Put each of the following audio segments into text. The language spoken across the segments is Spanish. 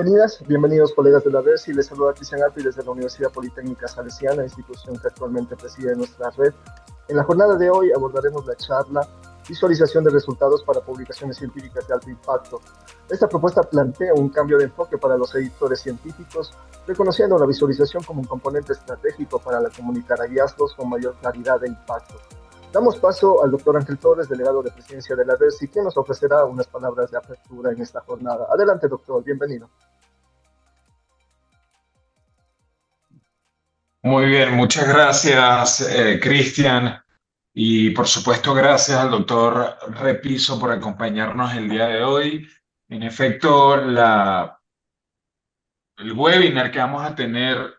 Bienvenidas, bienvenidos colegas de la red. Les saluda Cristian Alpi desde la Universidad Politécnica Salesiana, institución que actualmente preside nuestra red. En la jornada de hoy abordaremos la charla Visualización de resultados para publicaciones científicas de alto impacto. Esta propuesta plantea un cambio de enfoque para los editores científicos, reconociendo la visualización como un componente estratégico para comunicar hallazgos con mayor claridad e impacto. Damos paso al doctor Ángel Torres, delegado de presidencia de la RERSI, quien nos ofrecerá unas palabras de apertura en esta jornada. Adelante, doctor, bienvenido. Muy bien, muchas gracias, Cristian. Y por supuesto, gracias al doctor Repiso por acompañarnos el día de hoy. En efecto, el webinar que vamos a tener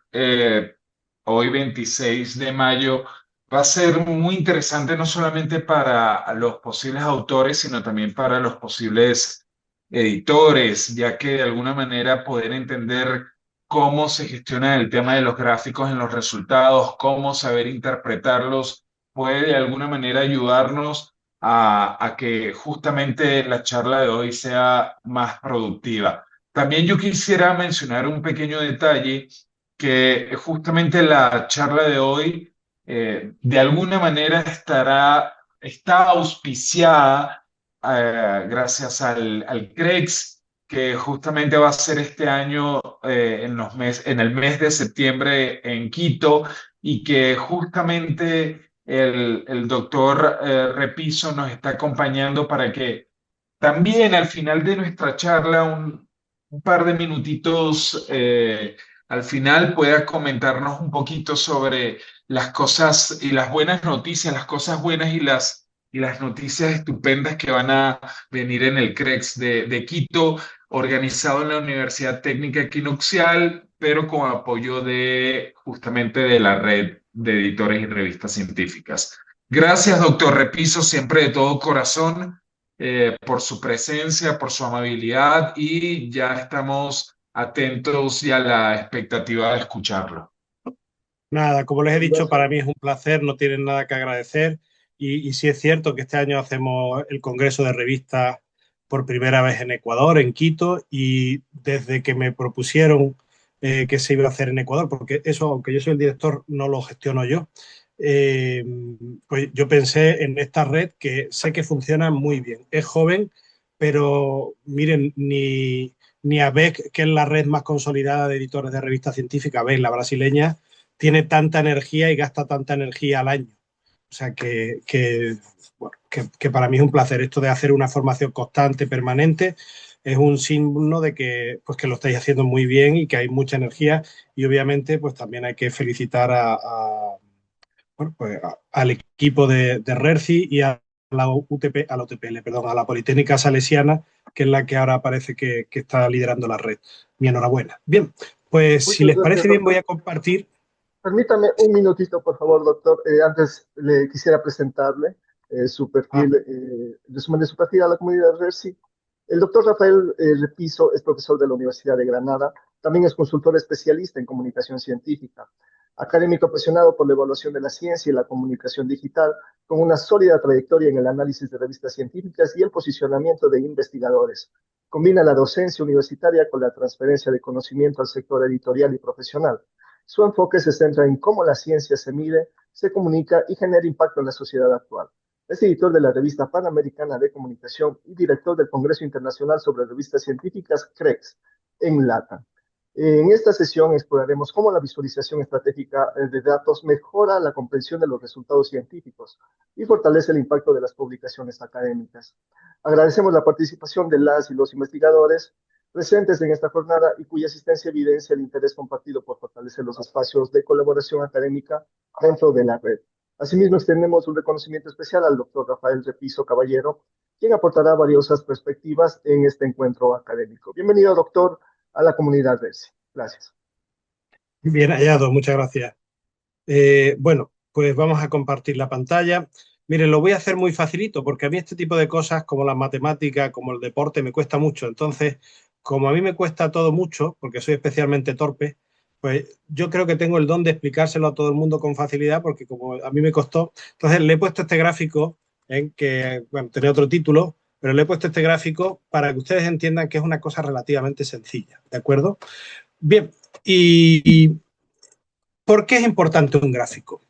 hoy, 26 de mayo, va a ser muy interesante no solamente para los posibles autores, sino también para los posibles editores, ya que de alguna manera poder entender cómo se gestiona el tema de los gráficos en los resultados, cómo saber interpretarlos, puede de alguna manera ayudarnos a que justamente la charla de hoy sea más productiva. También yo quisiera mencionar un pequeño detalle que justamente la charla de hoy de alguna manera está auspiciada gracias al CREX, que justamente va a ser este año en el mes de septiembre en Quito, y que justamente el doctor Repiso nos está acompañando para que también al final de nuestra charla, un par de minutitos al final pueda comentarnos un poquito sobre las cosas y las buenas noticias, las cosas buenas y las noticias estupendas que van a venir en el CREX de Quito, organizado en la Universidad Técnica Equinoccial, pero con apoyo justamente de la red de editores y revistas científicas. Gracias, doctor Repiso, siempre de todo corazón, por su presencia, por su amabilidad, y ya estamos atentos y a la expectativa de escucharlo. Nada, como les he dicho, para mí es un placer, no tienen nada que agradecer y sí es cierto que este año hacemos el Congreso de Revistas por primera vez en Ecuador, en Quito, y desde que me propusieron que se iba a hacer en Ecuador, porque eso, aunque yo soy el director, no lo gestiono yo, pues yo pensé en esta red que sé que funciona muy bien. Es joven, pero miren, ni ABEC, que es la red más consolidada de editores de revistas científicas, ABEC, la brasileña, tiene tanta energía y gasta tanta energía al año. O sea bueno, que para mí es un placer esto de hacer una formación constante, permanente. Es un signo de que, pues, que lo estáis haciendo muy bien y que hay mucha energía, y obviamente pues también hay que felicitar bueno, pues, al equipo de RERCI y a la UTPL, perdón, a la Politécnica Salesiana, que es la que ahora parece que está liderando la red. Mi enhorabuena. Bien, pues si les parece bien voy a compartir. Permítame un minutito, por favor, doctor. Antes le quisiera presentarle su perfil, resumen de su perfil a la comunidad de RERSI. El doctor Rafael Repiso es profesor de la Universidad de Granada. También es consultor especialista en comunicación científica, académico apasionado por la evaluación de la ciencia y la comunicación digital, con una sólida trayectoria en el análisis de revistas científicas y el posicionamiento de investigadores. Combina la docencia universitaria con la transferencia de conocimiento al sector editorial y profesional. Su enfoque se centra en cómo la ciencia se mide, se comunica y genera impacto en la sociedad actual. Es editor de la Revista Panamericana de Comunicación y director del Congreso Internacional sobre Revistas Científicas, CREX, en LATAM. En esta sesión exploraremos cómo la visualización estratégica de datos mejora la comprensión de los resultados científicos y fortalece el impacto de las publicaciones académicas. Agradecemos la participación de las y los investigadores presentes en esta jornada y cuya asistencia evidencia el interés compartido por fortalecer los espacios de colaboración académica dentro de la red. Asimismo, extendemos un reconocimiento especial al doctor Rafael Repiso Caballero, quien aportará valiosas perspectivas en este encuentro académico. Bienvenido, doctor, a la comunidad RERSI. Gracias. Bien hallado, muchas gracias. Bueno, pues vamos a compartir la pantalla. Miren, lo voy a hacer muy facilito porque a mí este tipo de cosas como la matemática, como el deporte, me cuesta mucho. Entonces, como a mí me cuesta todo mucho, porque soy especialmente torpe, pues yo creo que tengo el don de explicárselo a todo el mundo con facilidad, porque como a mí me costó, entonces le he puesto este gráfico en que, bueno, tenía otro título, pero le he puesto este gráfico para que ustedes entiendan que es una cosa relativamente sencilla, ¿de acuerdo? Bien, ¿y por qué es importante un gráfico?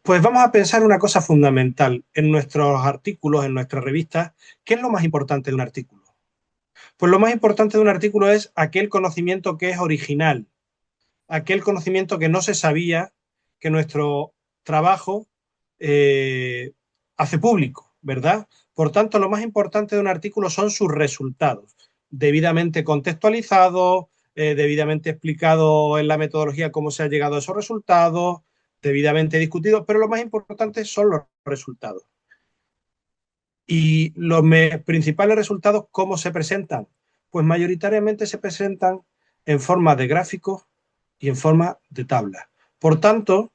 Pues vamos a pensar una cosa fundamental en nuestros artículos, en nuestras revistas. ¿Qué es lo más importante de un artículo? Pues lo más importante de un artículo es aquel conocimiento que es original, aquel conocimiento que no se sabía, que nuestro trabajo hace público, ¿verdad? Por tanto, lo más importante de un artículo son sus resultados, debidamente contextualizados, debidamente explicado en la metodología cómo se ha llegado a esos resultados, debidamente discutidos, pero lo más importante son los resultados. Y los principales resultados, ¿cómo se presentan? Pues mayoritariamente se presentan en forma de gráficos y en forma de tablas. Por tanto,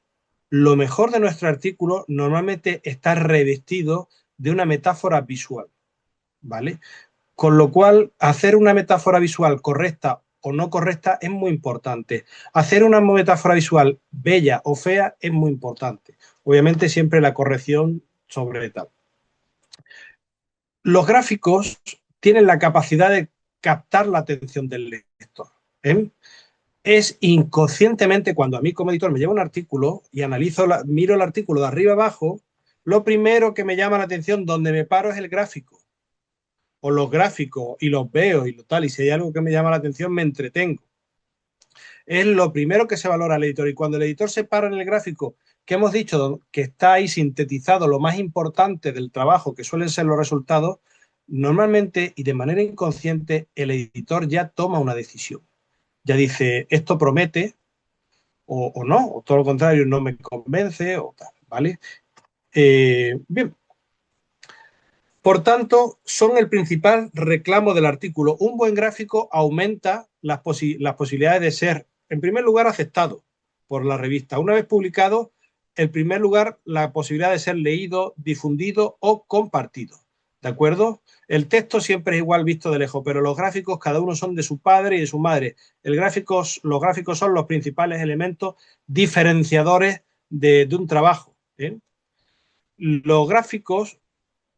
lo mejor de nuestro artículo normalmente está revestido de una metáfora visual, ¿vale? Con lo cual, hacer una metáfora visual correcta o no correcta es muy importante. Hacer una metáfora visual bella o fea es muy importante. Obviamente siempre la corrección sobre tal. Los gráficos tienen la capacidad de captar la atención del lector. Es inconscientemente, cuando a mí como editor me lleva un artículo y miro el artículo de arriba abajo, lo primero que me llama la atención donde me paro es el gráfico o los gráficos y los veo y lo tal, y si hay algo que me llama la atención me entretengo. Es lo primero que se valora al editor, y cuando el editor se para en el gráfico que hemos dicho que está ahí sintetizado lo más importante del trabajo, que suelen ser los resultados, normalmente y de manera inconsciente el editor ya toma una decisión. Ya dice, esto promete, o no, o todo lo contrario, no me convence, o tal, ¿vale? Bien. Por tanto, son el principal reclamo del artículo. Un buen gráfico aumenta las posibilidades de ser, en primer lugar, aceptado por la revista. Una vez publicado, en primer lugar, la posibilidad de ser leído, difundido o compartido. ¿De acuerdo? El texto siempre es igual visto de lejos, pero los gráficos cada uno son de su padre y de su madre. Los gráficos son los principales elementos diferenciadores de un trabajo. Los gráficos,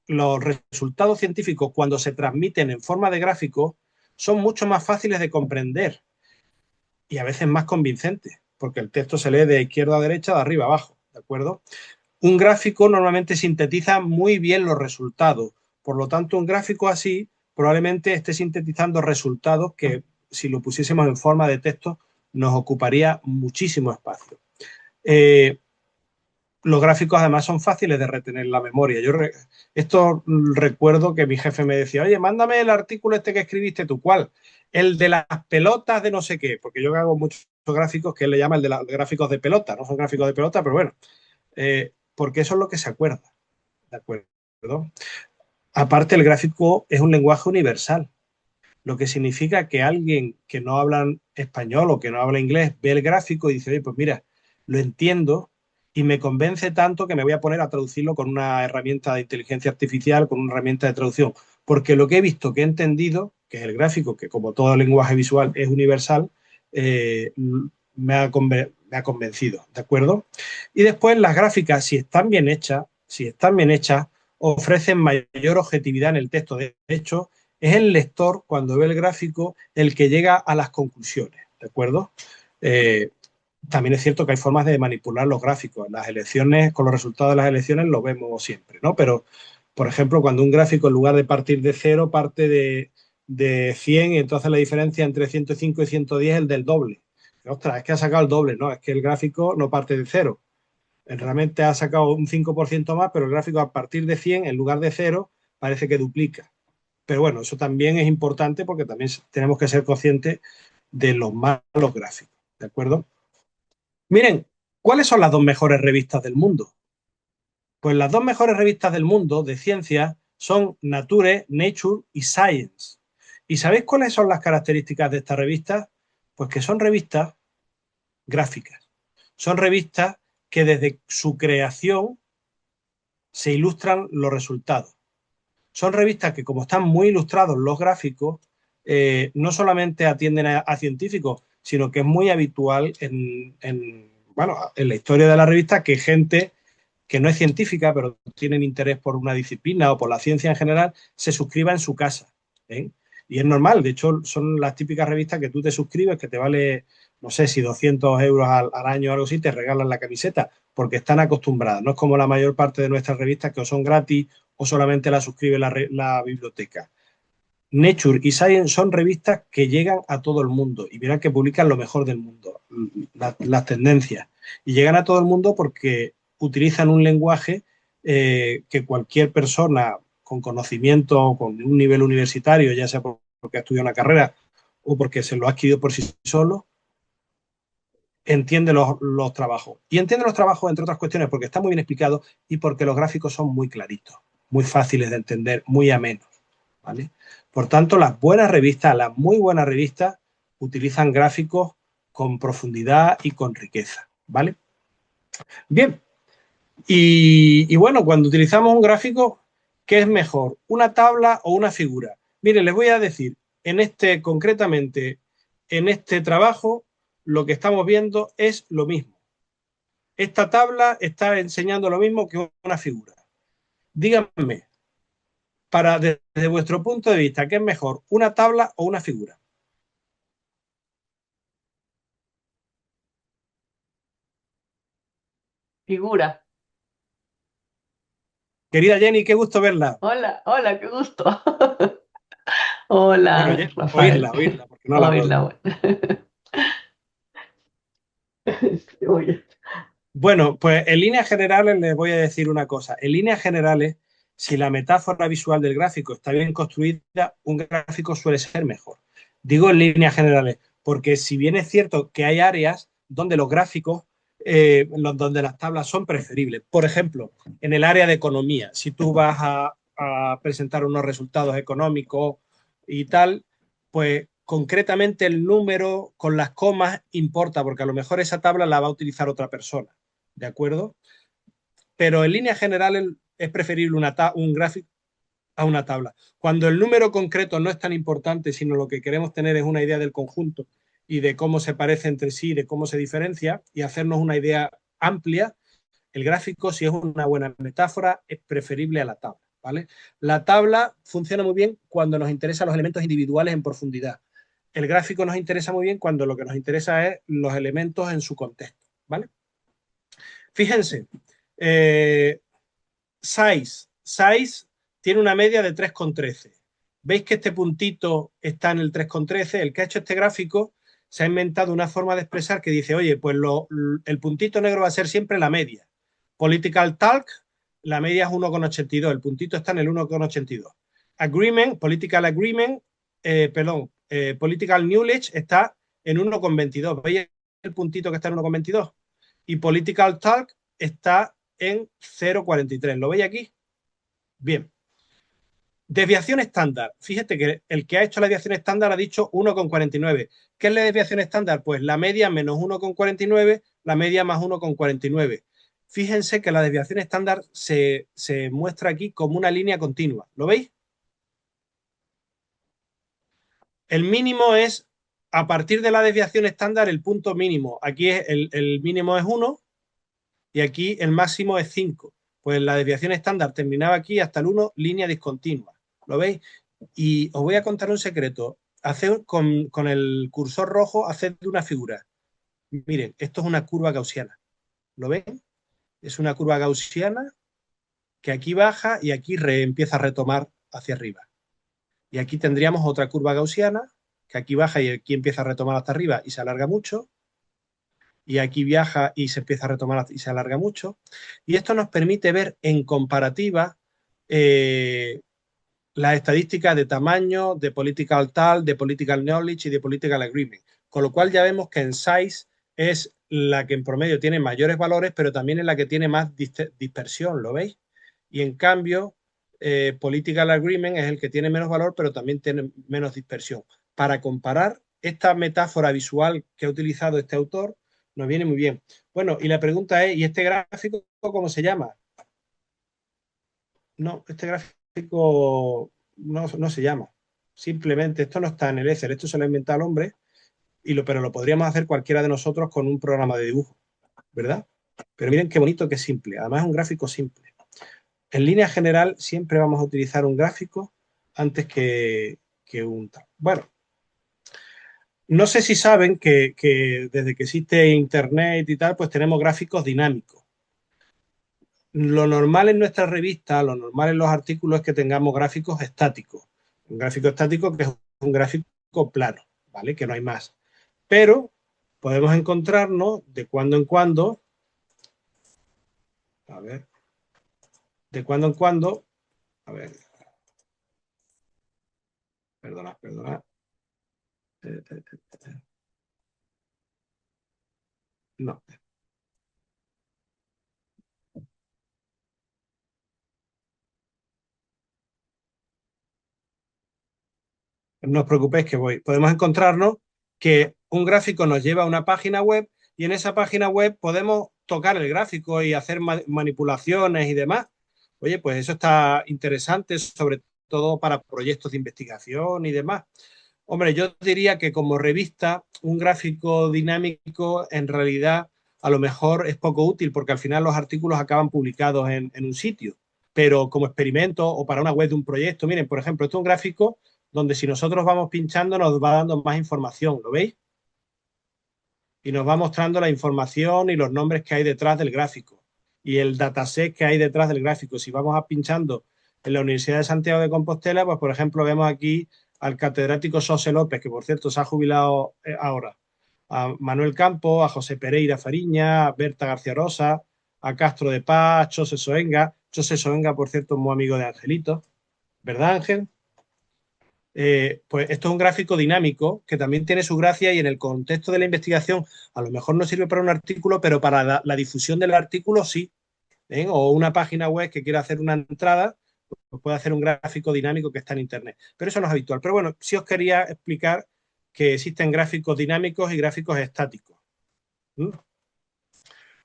los resultados científicos, cuando se transmiten en forma de gráficos, son mucho más fáciles de comprender y a veces más convincentes, porque el texto se lee de izquierda a derecha, de arriba a abajo, ¿de acuerdo? Un gráfico normalmente sintetiza muy bien los resultados, por lo tanto, un gráfico así probablemente esté sintetizando resultados que, si lo pusiésemos en forma de texto, nos ocuparía muchísimo espacio. Los gráficos además son fáciles de retener en la memoria. Esto recuerdo que mi jefe me decía, oye, mándame el artículo este que escribiste tú, ¿cuál? El de las pelotas de no sé qué, porque yo hago muchos gráficos que él le llama el de los gráficos de pelota, no son gráficos de pelota, pero bueno, porque eso es lo que se acuerda, ¿de acuerdo? Aparte, el gráfico es un lenguaje universal, lo que significa que alguien que no habla español o que no habla inglés ve el gráfico y dice, oye, pues mira, lo entiendo y me convence tanto que me voy a poner a traducirlo con una herramienta de inteligencia artificial, con una herramienta de traducción, porque lo que he visto, que he entendido, que es el gráfico, que como todo lenguaje visual es universal, me ha convencido, ¿de acuerdo? Y después las gráficas, si están bien hechas, ofrecen mayor objetividad en el texto. De hecho, es el lector, cuando ve el gráfico, el que llega a las conclusiones, ¿de acuerdo? También es cierto que hay formas de manipular los gráficos. Las elecciones, con los resultados de las elecciones lo vemos siempre, ¿no? Pero, por ejemplo, cuando un gráfico, en lugar de partir de 0, parte de 100, y entonces la diferencia entre 105 y 110 es el del doble. Ostras, es que ha sacado el doble, ¿no? Es que el gráfico no parte de 0. Realmente ha sacado un 5% más, pero el gráfico a partir de 100, en lugar de 0, parece que duplica. Pero bueno, eso también es importante porque también tenemos que ser conscientes de los malos gráficos, ¿de acuerdo? Miren, ¿cuáles son las dos mejores revistas del mundo? Pues las dos mejores revistas del mundo de ciencia son Nature y Science. ¿Y sabéis cuáles son las características de estas revistas? Pues que son revistas gráficas. Son revistas que desde su creación se ilustran los resultados. Son revistas que, como están muy ilustrados los gráficos, no solamente atienden a científicos, sino que es muy habitual en la historia de la revista que gente que no es científica, pero tienen interés por una disciplina o por la ciencia en general, se suscriba en su casa. ¿Eh? Y es normal, de hecho, son las típicas revistas que tú te suscribes, que te vale, no sé si 200 euros al año o algo así, te regalan la camiseta, porque están acostumbradas. No es como la mayor parte de nuestras revistas que o son gratis o solamente la suscribe la biblioteca. Nature y Science son revistas que llegan a todo el mundo y verán que publican lo mejor del mundo, las tendencias. Y llegan a todo el mundo porque utilizan un lenguaje que cualquier persona con conocimiento, con un nivel universitario, ya sea porque ha estudiado una carrera o porque se lo ha adquirido por sí solo, entiende los trabajos. Y entiende los trabajos, entre otras cuestiones, porque está muy bien explicado y porque los gráficos son muy claritos, muy fáciles de entender, muy amenos. ¿Vale? Por tanto, las buenas revistas, las muy buenas revistas, utilizan gráficos con profundidad y con riqueza. ¿Vale? Bien. Y bueno, cuando utilizamos un gráfico, ¿qué es mejor? ¿Una tabla o una figura? Miren, les voy a decir, concretamente, en este trabajo, lo que estamos viendo es lo mismo. Esta tabla está enseñando lo mismo que una figura. Díganme, desde vuestro punto de vista, ¿qué es mejor, una tabla o una figura? Figura. Querida Jenny, qué gusto verla. Hola, hola, qué gusto. Bueno, Hola, Rafael. oírla, porque no la puedo. Oírla, bueno. Oye. Bueno, pues en líneas generales les voy a decir una cosa. En líneas generales, si la metáfora visual del gráfico está bien construida, un gráfico suele ser mejor. Digo en líneas generales, porque si bien es cierto que hay áreas donde los gráficos, donde las tablas son preferibles. Por ejemplo, en el área de economía, si tú vas a presentar unos resultados económicos y tal, pues concretamente el número con las comas importa, porque a lo mejor esa tabla la va a utilizar otra persona. ¿De acuerdo? Pero en líneas generales es preferible un gráfico a una tabla. Cuando el número concreto no es tan importante, sino lo que queremos tener es una idea del conjunto y de cómo se parece entre sí, de cómo se diferencia y hacernos una idea amplia, el gráfico, si es una buena metáfora, es preferible a la tabla. ¿Vale? La tabla funciona muy bien cuando nos interesan los elementos individuales en profundidad. El gráfico nos interesa muy bien cuando lo que nos interesa es los elementos en su contexto. ¿Vale? Fíjense, size tiene una media de 3,13. ¿Veis que este puntito está en el 3,13? El que ha hecho este gráfico se ha inventado una forma de expresar que dice, oye, pues el puntito negro va a ser siempre la media. Political Talk, la media es 1,82, el puntito está en el 1,82. Political Knowledge está en 1,22. ¿Veis el puntito que está en 1,22? Y Political Talk está en 0,43. ¿Lo veis aquí? Bien. Desviación estándar. Fíjate que el que ha hecho la desviación estándar ha dicho 1,49. ¿Qué es la desviación estándar? Pues la media menos 1,49, la media más 1,49. Fíjense que la desviación estándar se muestra aquí como una línea continua. ¿Lo veis? El mínimo es, a partir de la desviación estándar, el punto mínimo. Aquí el mínimo es 1 y aquí el máximo es 5. Pues la desviación estándar terminaba aquí hasta el 1, línea discontinua. ¿Lo veis? Y os voy a contar un secreto. Haced con el cursor rojo, haced una figura. Miren, esto es una curva gaussiana. ¿Lo ven? Es una curva gaussiana que aquí baja y aquí empieza a retomar hacia arriba. Y aquí tendríamos otra curva gaussiana que aquí baja y aquí empieza a retomar hasta arriba y se alarga mucho. Y aquí viaja y se empieza a retomar y se alarga mucho. Y esto nos permite ver en comparativa las estadísticas de tamaño, de political tal, de political knowledge y de political agreement. Con lo cual ya vemos que en size es la que en promedio tiene mayores valores, pero también es la que tiene más dispersión, ¿lo veis? Y en cambio, political agreement es el que tiene menos valor, pero también tiene menos dispersión. Para comparar esta metáfora visual que ha utilizado este autor, nos viene muy bien. Bueno, y la pregunta es, ¿y este gráfico cómo se llama? No, este gráfico no se llama. Simplemente esto no está en el Excel, esto se lo ha inventado el hombre, pero lo podríamos hacer cualquiera de nosotros con un programa de dibujo, ¿verdad? Pero miren qué bonito, qué simple. Además es un gráfico simple. En línea general siempre vamos a utilizar un gráfico antes que un... Bueno, no sé si saben que desde que existe Internet y tal, pues tenemos gráficos dinámicos. Lo normal en nuestra revista, lo normal en los artículos es que tengamos gráficos estáticos. Un gráfico estático que es un gráfico plano, ¿vale? Que no hay más. Pero podemos encontrarnos de cuando en cuando, a ver, de cuando en cuando, a ver, perdona. No, no os preocupéis que voy. Podemos encontrarnos que un gráfico nos lleva a una página web y en esa página web podemos tocar el gráfico y hacer manipulaciones y demás. Oye, pues eso está interesante, sobre todo para proyectos de investigación y demás. Hombre, yo diría que como revista, un gráfico dinámico en realidad a lo mejor es poco útil porque al final los artículos acaban publicados en un sitio, pero como experimento o para una web de un proyecto, miren, por ejemplo, esto es un gráfico donde si nosotros vamos pinchando nos va dando más información, ¿lo veis? Y nos va mostrando la información y los nombres que hay detrás del gráfico y el dataset que hay detrás del gráfico. Si vamos a pinchando en la Universidad de Santiago de Compostela, pues por ejemplo vemos aquí al catedrático José López, que por cierto se ha jubilado ahora, a Manuel Campo, a José Pereira Fariña, a Berta García Rosa, a Castro de Paz, José Soenga. José Soenga, por cierto, muy amigo de Angelito, ¿verdad, Ángel? Pues esto es un gráfico dinámico que también tiene su gracia y en el contexto de la investigación a lo mejor no sirve para un artículo, pero para la difusión del artículo sí. ¿Eh? O una página web que quiera hacer una entrada, pues puede hacer un gráfico dinámico que está en Internet. Pero eso no es habitual. Pero bueno, sí os quería explicar que existen gráficos dinámicos y gráficos estáticos. ¿Mm?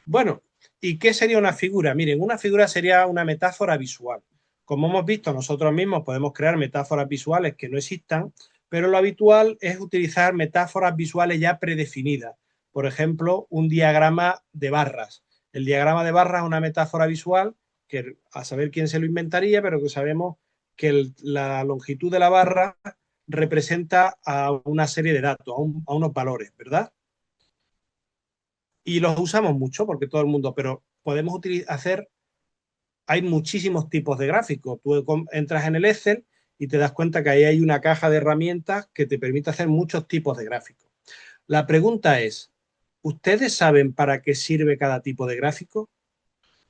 Bueno, ¿y qué sería una figura? Miren, una figura sería una metáfora visual. Como hemos visto, nosotros mismos podemos crear metáforas visuales que no existan, pero lo habitual es utilizar metáforas visuales ya predefinidas. Por ejemplo, un diagrama de barras. El diagrama de barras es una metáfora visual que a saber quién se lo inventaría, pero que sabemos que la longitud de la barra representa a una serie de datos, a unos valores, ¿verdad? Y los usamos mucho porque todo el mundo, pero podemos hacer, hay muchísimos tipos de gráficos. Tú entras en el Excel y te das cuenta que ahí hay una caja de herramientas que te permite hacer muchos tipos de gráficos. La pregunta es, ¿ustedes saben para qué sirve cada tipo de gráfico?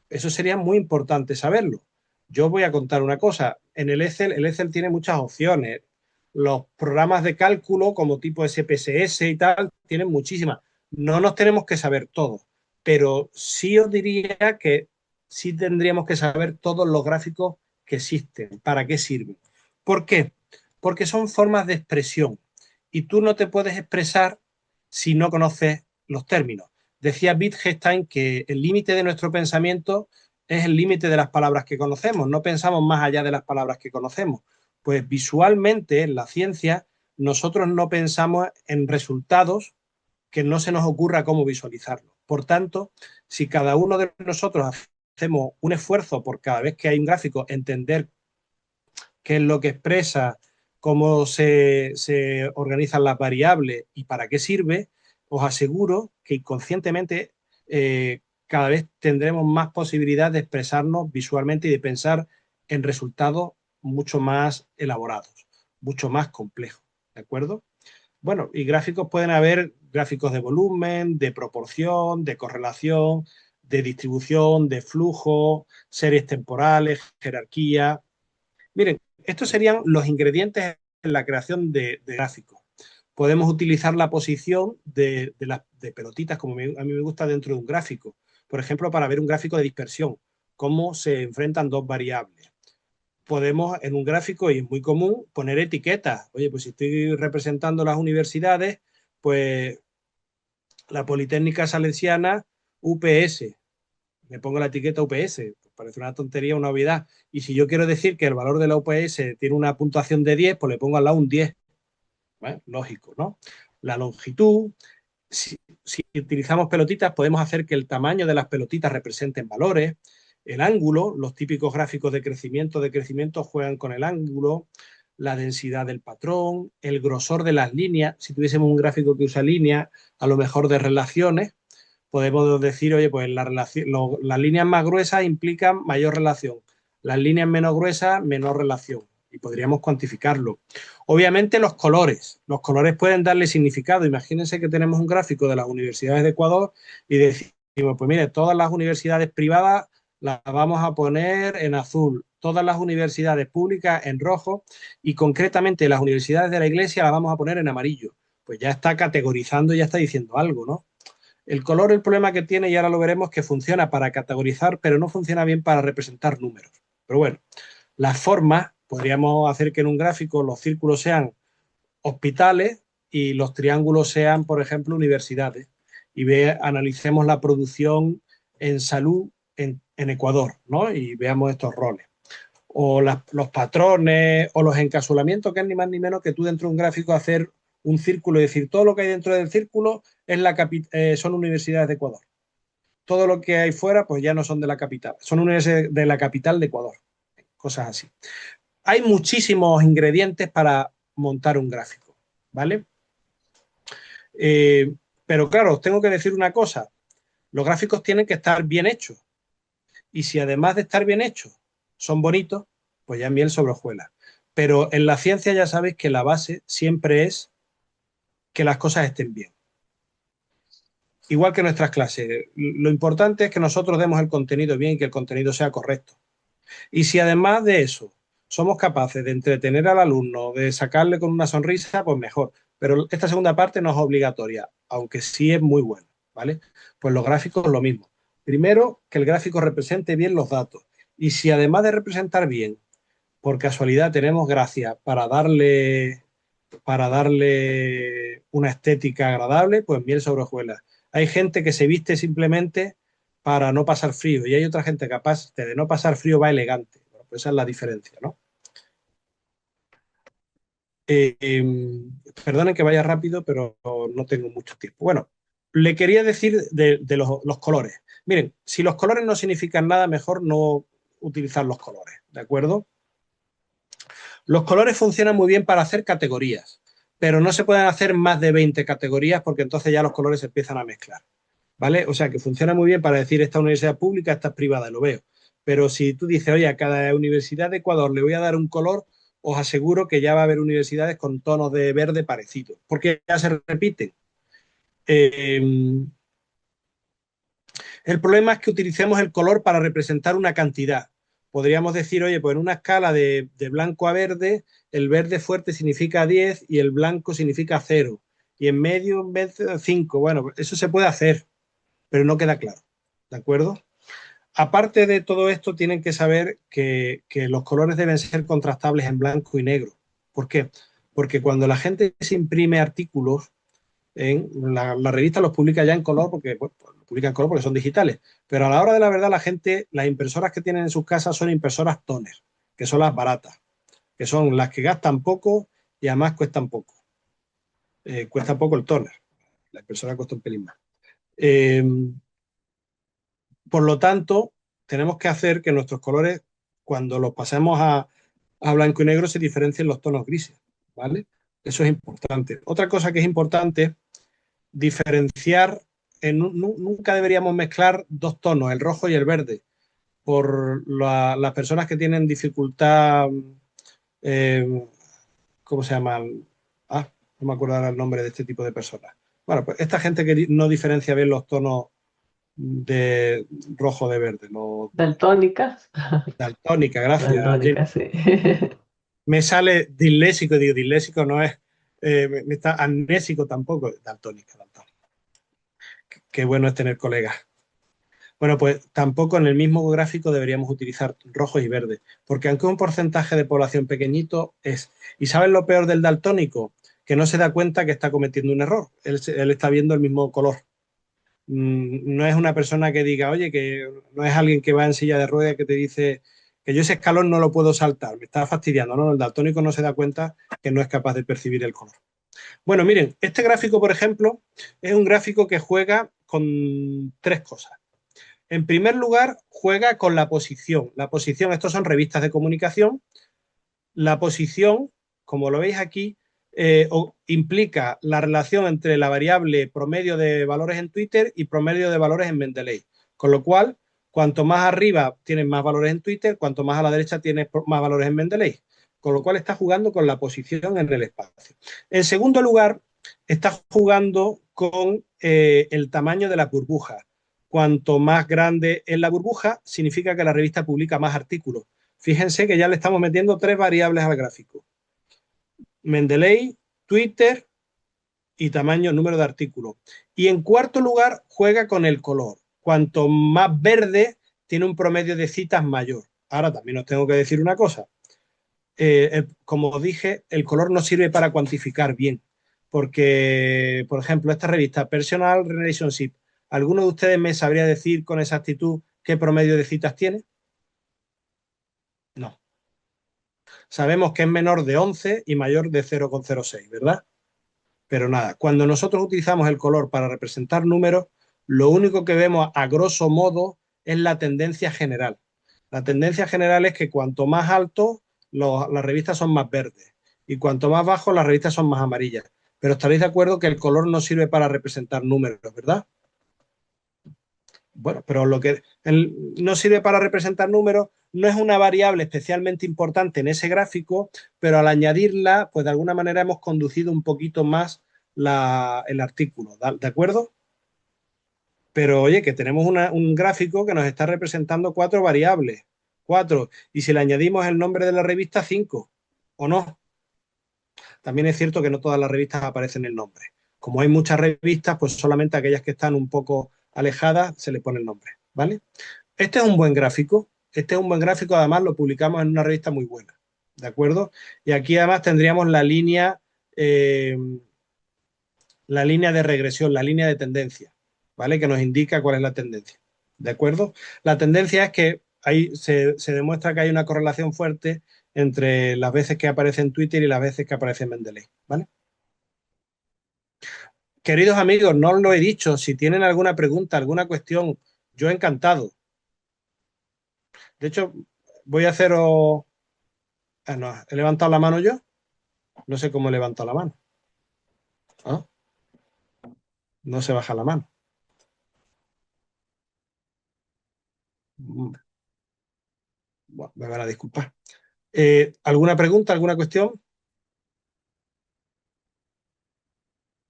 Eso sería muy importante saberlo. Yo voy a contar una cosa. En el Excel tiene muchas opciones. Los programas de cálculo como tipo SPSS y tal tienen muchísimas. No nos tenemos que saber todo, pero sí os diría que sí tendríamos que saber todos los gráficos que existen, para qué sirven. ¿Por qué? Porque son formas de expresión y tú no te puedes expresar si no conoces los términos. Decía Wittgenstein que el límite de nuestro pensamiento es el límite de las palabras que conocemos, no pensamos más allá de las palabras que conocemos. Pues visualmente en la ciencia nosotros no pensamos en resultados que no se nos ocurra cómo visualizarlos. Por tanto, si cada uno de nosotros hacemos un esfuerzo por cada vez que hay un gráfico entender qué es lo que expresa, cómo se organizan las variables y para qué sirve, os aseguro que inconscientemente cada vez tendremos más posibilidad de expresarnos visualmente y de pensar en resultados mucho más elaborados, mucho más complejos. ¿De acuerdo? Bueno, y gráficos pueden haber gráficos de volumen, de proporción, de correlación, de distribución, de flujo, series temporales, jerarquía. Miren, estos serían los ingredientes en la creación de gráficos. Podemos utilizar la posición de pelotitas, como a mí me gusta, dentro de un gráfico. Por ejemplo, para ver un gráfico de dispersión, cómo se enfrentan dos variables. Podemos en un gráfico, y es muy común, poner etiquetas. Oye, pues si estoy representando las universidades, pues la Politécnica Salesiana, UPS. Me pongo la etiqueta UPS, pues parece una tontería, una obviedad. Y si yo quiero decir que el valor de la UPS tiene una puntuación de 10, pues le pongo al lado un 10. Bueno, lógico, ¿no? La longitud, si utilizamos pelotitas, podemos hacer que el tamaño de las pelotitas representen valores, el ángulo, los típicos gráficos de crecimiento juegan con el ángulo, la densidad del patrón, el grosor de las líneas. Si tuviésemos un gráfico que usa líneas, a lo mejor de relaciones, podemos decir, oye, pues las líneas más gruesas implican mayor relación, las líneas menos gruesas, menor relación, y podríamos cuantificarlo. Obviamente los colores pueden darle significado. Imagínense que tenemos un gráfico de las universidades de Ecuador y decimos, pues mire, todas las universidades privadas las vamos a poner en azul, todas las universidades públicas en rojo y concretamente las universidades de la Iglesia las vamos a poner en amarillo. Pues ya está categorizando, ya está diciendo algo, ¿no? El color, el problema que tiene, y ahora lo veremos, que funciona para categorizar, pero no funciona bien para representar números. Pero bueno, las formas, podríamos hacer que en un gráfico los círculos sean hospitales y los triángulos sean, por ejemplo, universidades. Y analicemos la producción en salud en Ecuador, ¿no? Y veamos estos roles. O los patrones o los encasulamientos, que es ni más ni menos que tú dentro de un gráfico hacer un círculo y decir todo lo que hay dentro del círculo es son universidades de Ecuador. Todo lo que hay fuera pues ya no son de la capital, son universidades de la capital de Ecuador. Cosas así. Hay muchísimos ingredientes para montar un gráfico, ¿vale? Pero claro, os tengo que decir una cosa. Los gráficos tienen que estar bien hechos. Y si además de estar bien hechos son bonitos, pues ya miel sobre hojuelas. Pero en la ciencia ya sabéis que la base siempre es que las cosas estén bien. Igual que nuestras clases. Lo importante es que nosotros demos el contenido bien y que el contenido sea correcto. Y si además de eso somos capaces de entretener al alumno, de sacarle con una sonrisa, pues mejor. Pero esta segunda parte no es obligatoria, aunque sí es muy buena, ¿vale? Pues los gráficos lo mismo. Primero, que el gráfico represente bien los datos. Y si además de representar bien, por casualidad tenemos gracia para darle una estética agradable, pues miel sobre hojuelas. Hay gente que se viste simplemente para no pasar frío y hay otra gente capaz de no pasar frío va elegante. Bueno, pues esa es la diferencia, ¿no? Perdonen que vaya rápido, pero no tengo mucho tiempo. Bueno, le quería decir de los colores. Miren, si los colores no significan nada, mejor no utilizar los colores, ¿de acuerdo? Los colores funcionan muy bien para hacer categorías, pero no se pueden hacer más de 20 categorías porque entonces ya los colores se empiezan a mezclar, ¿vale? O sea, que funciona muy bien para decir esta universidad pública, esta es privada, lo veo. Pero si tú dices, oye, a cada universidad de Ecuador le voy a dar un color, os aseguro que ya va a haber universidades con tonos de verde parecidos, porque ya se repiten. El problema es que utilicemos el color para representar una cantidad. Podríamos decir, oye, pues en una escala de blanco a verde, el verde fuerte significa 10 y el blanco significa 0. Y en medio, en vez de 5. Bueno, eso se puede hacer, pero no queda claro. ¿De acuerdo? Aparte de todo esto, tienen que saber que los colores deben ser contrastables en blanco y negro. ¿Por qué? Porque cuando la gente se imprime artículos, la revista los publica ya en color porque pues, los publica en color porque son digitales. Pero a la hora de la verdad, la gente, las impresoras que tienen en sus casas son impresoras toner, que son las baratas, que son las que gastan poco y además cuestan poco. Cuesta poco el toner. La impresora cuesta un pelín más. Por lo tanto, tenemos que hacer que nuestros colores, cuando los pasemos a blanco y negro, se diferencien los tonos grises, ¿vale? Eso es importante. Otra cosa que es importante, diferenciar, nunca deberíamos mezclar dos tonos, el rojo y el verde, por las personas que tienen dificultad, ¿cómo se llaman? No me acuerdo ahora el nombre de este tipo de personas. Bueno, pues esta gente que no diferencia bien los tonos de rojo de verde, no Daltónicas. daltónica, gracias. Daltónicas, sí. Me sale disléxico, digo, disléxico no es, me está amnésico tampoco, daltónica, daltónica. Qué bueno es tener colegas. Bueno, pues tampoco en el mismo gráfico deberíamos utilizar rojos y verdes, porque aunque un porcentaje de población pequeñito es. ¿Y saben lo peor del daltónico? Que no se da cuenta que está cometiendo un error. Él está viendo el mismo color. No es una persona que diga, oye, que no es alguien que va en silla de ruedas que te dice que yo ese escalón no lo puedo saltar, me está fastidiando. No, el daltónico no se da cuenta que no es capaz de percibir el color. Bueno, miren, este gráfico, por ejemplo, es un gráfico que juega con tres cosas. En primer lugar, juega con la posición. La posición, estos son revistas de comunicación. La posición, como lo veis aquí, implica la relación entre la variable promedio de valores en Twitter y promedio de valores en Mendeley. Con lo cual, cuanto más arriba tienes más valores en Twitter, cuanto más a la derecha tienes más valores en Mendeley. Con lo cual está jugando con la posición en el espacio. En segundo lugar, está jugando con el tamaño de la burbuja. Cuanto más grande es la burbuja, significa que la revista publica más artículos. Fíjense que ya le estamos metiendo tres variables al gráfico. Mendeley, Twitter y tamaño, número de artículos. Y en cuarto lugar, juega con el color. Cuanto más verde, tiene un promedio de citas mayor. Ahora también os tengo que decir una cosa. Como os dije, el color no sirve para cuantificar bien. Porque, por ejemplo, esta revista Personal Relationship, ¿alguno de ustedes me sabría decir con exactitud qué promedio de citas tiene? No. Sabemos que es menor de 11 y mayor de 0,06, ¿verdad? Pero nada, cuando nosotros utilizamos el color para representar números, lo único que vemos a grosso modo es la tendencia general. La tendencia general es que cuanto más alto, las revistas son más verdes y cuanto más bajo, las revistas son más amarillas. Pero estaréis de acuerdo que el color no sirve para representar números, ¿verdad? Bueno, pero lo que no sirve para representar números no es una variable especialmente importante en ese gráfico, pero al añadirla, pues de alguna manera hemos conducido un poquito más el artículo, ¿de acuerdo? Pero oye, que tenemos un gráfico que nos está representando cuatro variables, cuatro, y si le añadimos el nombre de la revista, cinco, ¿o no? También es cierto que no todas las revistas aparecen el nombre. Como hay muchas revistas, pues solamente aquellas que están un poco alejadas se le pone el nombre, ¿vale? Este es un buen gráfico. Este es un buen gráfico, además lo publicamos en una revista muy buena, ¿de acuerdo? Y aquí además tendríamos la línea de regresión, la línea de tendencia, ¿vale? Que nos indica cuál es la tendencia, ¿de acuerdo? La tendencia es que ahí se demuestra que hay una correlación fuerte entre las veces que aparece en Twitter y las veces que aparece en Mendeley, ¿vale? Queridos amigos, no os lo he dicho, si tienen alguna pregunta, alguna cuestión, yo encantado. De hecho, voy a haceros... Ah, no, ¿he levantado la mano yo? No sé cómo he levantado la mano. ¿Ah? No se baja la mano. Bueno, me van a disculpar. ¿Alguna pregunta, alguna cuestión?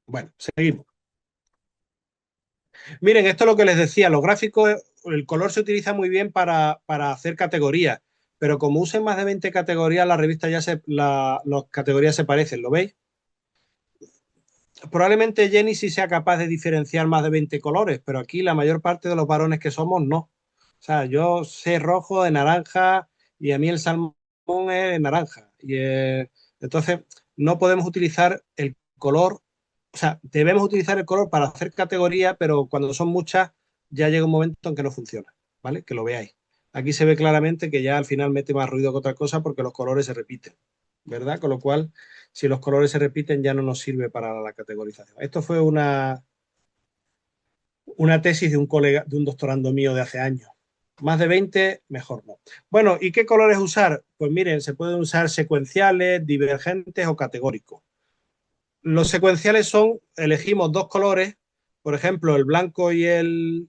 Bueno, seguimos. Miren, esto es lo que les decía, los gráficos, el color se utiliza muy bien para hacer categorías, pero como usen más de 20 categorías, la revista las categorías se parecen, ¿lo veis? Probablemente Jenny sí sea capaz de diferenciar más de 20 colores, pero aquí la mayor parte de los varones que somos no. O sea, yo sé rojo de naranja y a mí el salmón es naranja. Entonces, no podemos utilizar el color, o sea, debemos utilizar el color para hacer categoría, pero cuando son muchas ya llega un momento en que no funciona, ¿vale? Que lo veáis. Aquí se ve claramente que ya al final mete más ruido que otra cosa porque los colores se repiten, ¿verdad? Con lo cual, si los colores se repiten ya no nos sirve para la categorización. Esto fue una tesis de un colega, de un doctorando mío de hace años. Más de 20, mejor no. Bueno, ¿y qué colores usar? Pues miren, se pueden usar secuenciales, divergentes o categóricos. Los secuenciales son, elegimos dos colores, por ejemplo, el blanco y el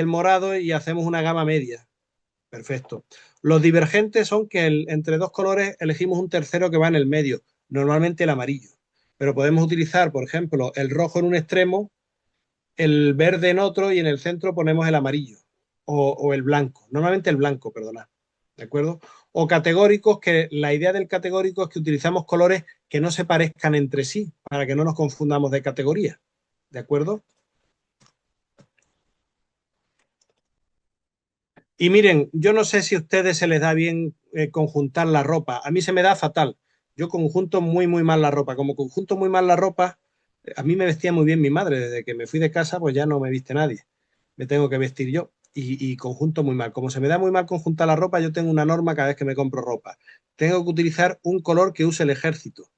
morado, y hacemos una gama media. Perfecto. Los divergentes son que entre dos colores elegimos un tercero que va en el medio, normalmente el amarillo. Pero podemos utilizar, por ejemplo, el rojo en un extremo, el verde en otro y en el centro ponemos el amarillo o el blanco. Normalmente el blanco, perdonad. ¿De acuerdo? O categóricos, que la idea del categórico es que utilizamos colores que no se parezcan entre sí para que no nos confundamos de categoría. ¿De acuerdo? Y miren, yo no sé si a ustedes se les da bien conjuntar la ropa. A mí se me da fatal. Yo conjunto muy, muy mal la ropa. Como conjunto muy mal la ropa, a mí me vestía muy bien mi madre. Desde que me fui de casa, pues ya no me viste nadie. Me tengo que vestir yo. Y conjunto muy mal. Como se me da muy mal conjuntar la ropa, yo tengo una norma cada vez que me compro ropa. Tengo que utilizar un color que use el ejército.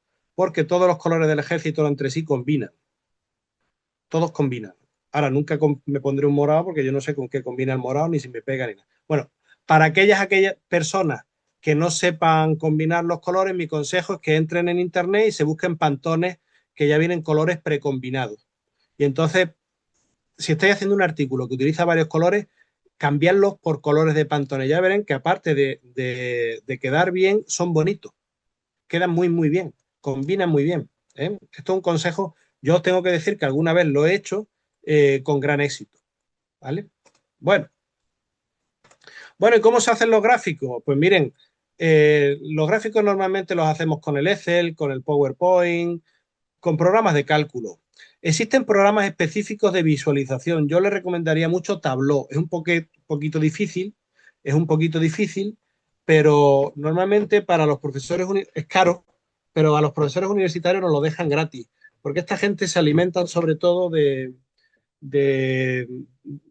porque todos los colores del ejército entre sí combinan, todos combinan. Ahora, nunca me pondré un morado porque yo no sé con qué combina el morado, ni si me pega ni nada. Bueno, para aquellas personas que no sepan combinar los colores, mi consejo es que entren en internet y se busquen pantones que ya vienen colores precombinados. Y entonces, si estáis haciendo un artículo que utiliza varios colores, cambiarlos por colores de Pantone. Ya verán que aparte de quedar bien, son bonitos. Quedan muy, muy bien. Combinan muy bien. ¿Eh? Esto es un consejo. Yo os tengo que decir que alguna vez lo he hecho con gran éxito. ¿Vale? Bueno, ¿y cómo se hacen los gráficos? Pues miren, los gráficos normalmente los hacemos con el Excel, con el PowerPoint, con programas de cálculo. Existen programas específicos de visualización. Yo les recomendaría mucho Tableau. Es un poquito difícil, pero normalmente para los profesores es caro, pero a los profesores universitarios nos lo dejan gratis, porque esta gente se alimentan sobre todo de, de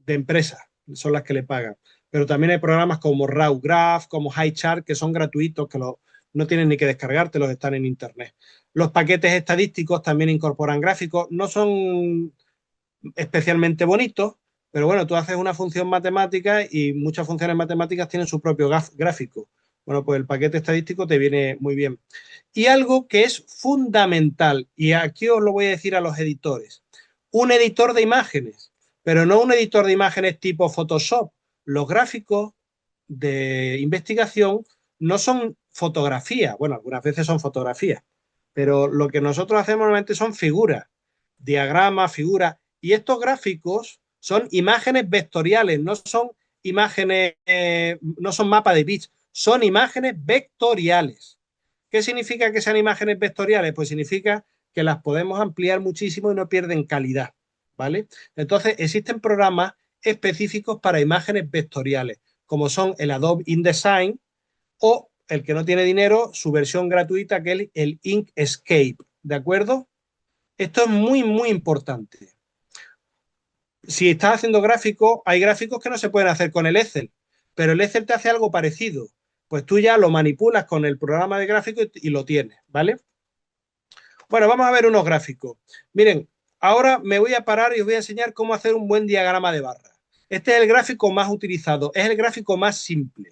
empresas, son las que le pagan. Pero también hay programas como RawGraph, como HighChart, que son gratuitos, no tienen ni que descargártelos, están en internet. Los paquetes estadísticos también incorporan gráficos, no son especialmente bonitos, pero bueno, tú haces una función matemática y muchas funciones matemáticas tienen su propio gráfico. Bueno, pues el paquete estadístico te viene muy bien. Y algo que es fundamental, y aquí os lo voy a decir a los editores, un editor de imágenes, pero no un editor de imágenes tipo Photoshop. Los gráficos de investigación no son fotografía, bueno, algunas veces son fotografías, pero lo que nosotros hacemos normalmente son figuras, diagramas, figuras, y estos gráficos son imágenes vectoriales, no son imágenes, no son mapas de bits, son imágenes vectoriales. ¿Qué significa que sean imágenes vectoriales? Pues significa que las podemos ampliar muchísimo y no pierden calidad, ¿vale? Entonces, existen programas específicos para imágenes vectoriales, como son el Adobe InDesign o el que no tiene dinero, su versión gratuita, que es el Inkscape, ¿de acuerdo? Esto es muy, muy importante. Si estás haciendo gráficos, hay gráficos que no se pueden hacer con el Excel, pero el Excel te hace algo parecido. Pues tú ya lo manipulas con el programa de gráficos y lo tienes, ¿vale? Bueno, vamos a ver unos gráficos. Miren, ahora me voy a parar y os voy a enseñar cómo hacer un buen diagrama de barras. Este es el gráfico más utilizado, es el gráfico más simple.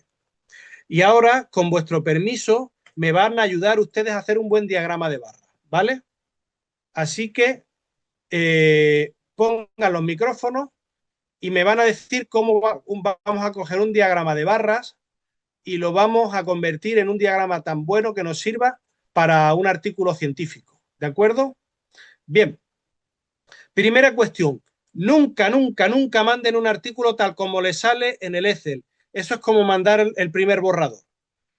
Y ahora, con vuestro permiso, me van a ayudar ustedes a hacer un buen diagrama de barras, ¿vale? Así que pongan los micrófonos y me van a decir cómo vamos a coger un diagrama de barras y lo vamos a convertir en un diagrama tan bueno que nos sirva para un artículo científico. ¿De acuerdo? Bien. Primera cuestión. Nunca, nunca, nunca manden un artículo tal como les sale en el Excel. Eso es como mandar el primer borrador.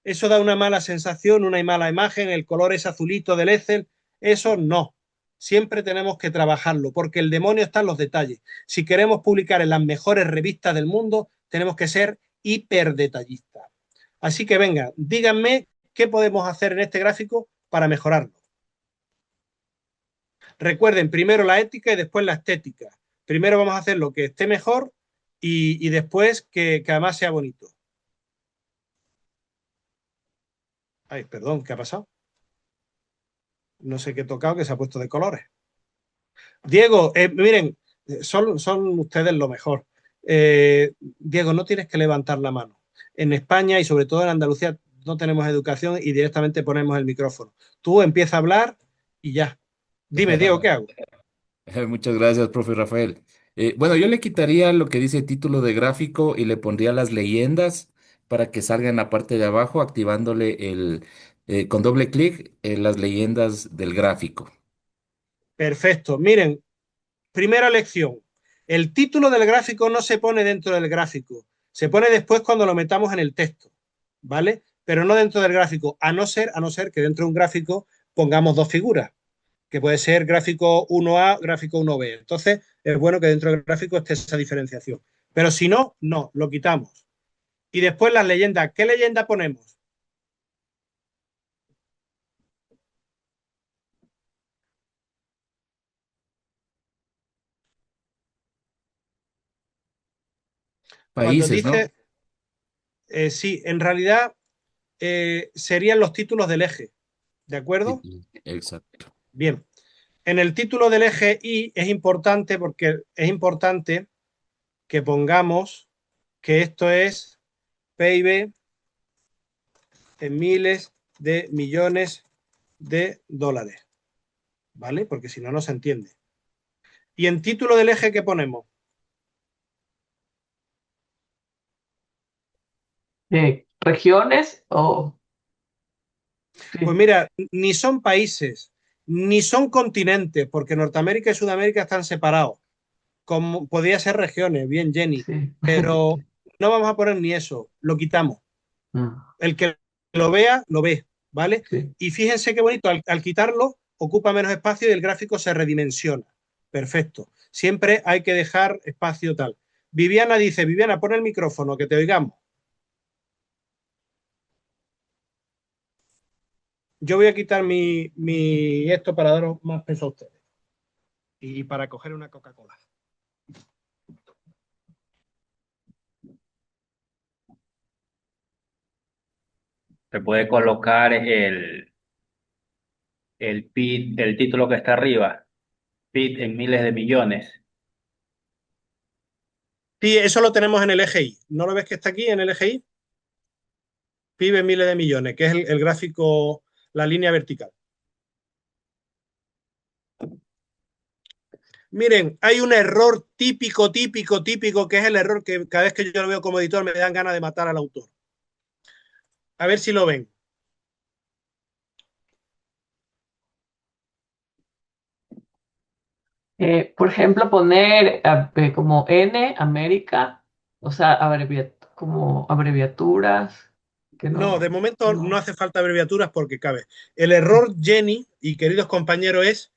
Eso da una mala sensación, una mala imagen, el color es azulito del Excel. Eso no. Siempre tenemos que trabajarlo porque el demonio está en los detalles. Si queremos publicar en las mejores revistas del mundo, tenemos que ser hiperdetallistas. Así que venga, díganme qué podemos hacer en este gráfico para mejorarlo. Recuerden, primero la ética y después la estética. Primero vamos a hacer lo que esté mejor y después que además sea bonito. Ay, perdón, ¿qué ha pasado? No sé qué he tocado, que se ha puesto de colores. Diego, miren, son ustedes lo mejor. Diego, no tienes que levantar la mano. En España y sobre todo en Andalucía no tenemos educación y directamente ponemos el micrófono. Tú empieza a hablar y ya. Dime, Diego, ¿qué hago? Muchas gracias, profe Rafael. Bueno, yo le quitaría lo que dice título de gráfico y le pondría las leyendas para que salga en la parte de abajo, activándole con doble clic las leyendas del gráfico. Perfecto. Miren, primera lección. El título del gráfico no se pone dentro del gráfico. Se pone después cuando lo metamos en el texto, ¿vale? Pero no dentro del gráfico, a no ser que dentro de un gráfico pongamos dos figuras, que puede ser gráfico 1A, gráfico 1B. Entonces, es bueno que dentro del gráfico esté esa diferenciación. Pero si no, no, lo quitamos. Y después las leyendas. ¿Qué leyenda ponemos? Cuando Países, ¿no? dice, sí, en realidad serían los títulos del eje. ¿De acuerdo? Sí, exacto. Bien. En el título del eje Y es importante porque es importante que pongamos que esto es PIB en miles de millones de dólares, ¿vale? Porque si no, no se entiende. Y en título del eje, ¿qué ponemos? ¿Regiones o...? Pues Sí, mira, ni son países, ni son continentes, porque Norteamérica y Sudamérica están separados, como podría ser regiones, bien, Jenny, sí. pero no vamos a poner ni eso, lo quitamos. Mm, El que lo vea, lo ve, ¿vale? sí. Y fíjense qué bonito, al quitarlo ocupa menos espacio y el gráfico se redimensiona. Perfecto. Siempre hay que dejar espacio tal. Viviana dice, Viviana, pon el micrófono, que te oigamos. Yo voy a quitar esto para daros más peso a ustedes y para coger una Coca-Cola. Se puede colocar el PIB, el título que está arriba, PIB en miles de millones. Sí, eso lo tenemos en el eje Y. ¿No lo ves que está aquí en el eje Y? PIB en miles de millones, que es el gráfico, la línea vertical. Miren, hay un error típico, que es el error que cada vez que yo lo veo como editor me dan ganas de matar al autor. A ver si lo ven. Por ejemplo, poner como N, América, o sea, como abreviaturas, que No, de no, momento no no. hace falta abreviaturas porque cabe. El error, Jenny y queridos compañeros, es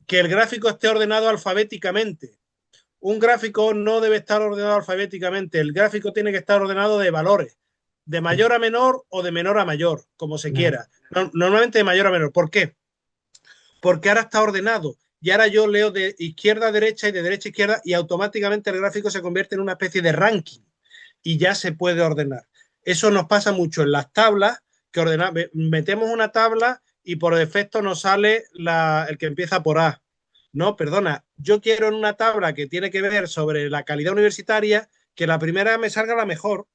que el gráfico esté ordenado alfabéticamente. Un gráfico no debe estar ordenado alfabéticamente. El gráfico tiene que estar ordenado de valores, de Sí, mayor a menor o de menor a mayor, como se claro. quiera. Normalmente de mayor a menor. ¿Por qué? Porque ahora está ordenado. Y ahora yo leo de izquierda a derecha y de derecha a izquierda y automáticamente el gráfico se convierte en una especie de ranking y ya se puede ordenar. Eso nos pasa mucho en las tablas, que metemos una tabla y por defecto nos sale el que empieza por A. No, perdona, yo quiero en una tabla que tiene que ver sobre la calidad universitaria, que la primera me salga la mejor,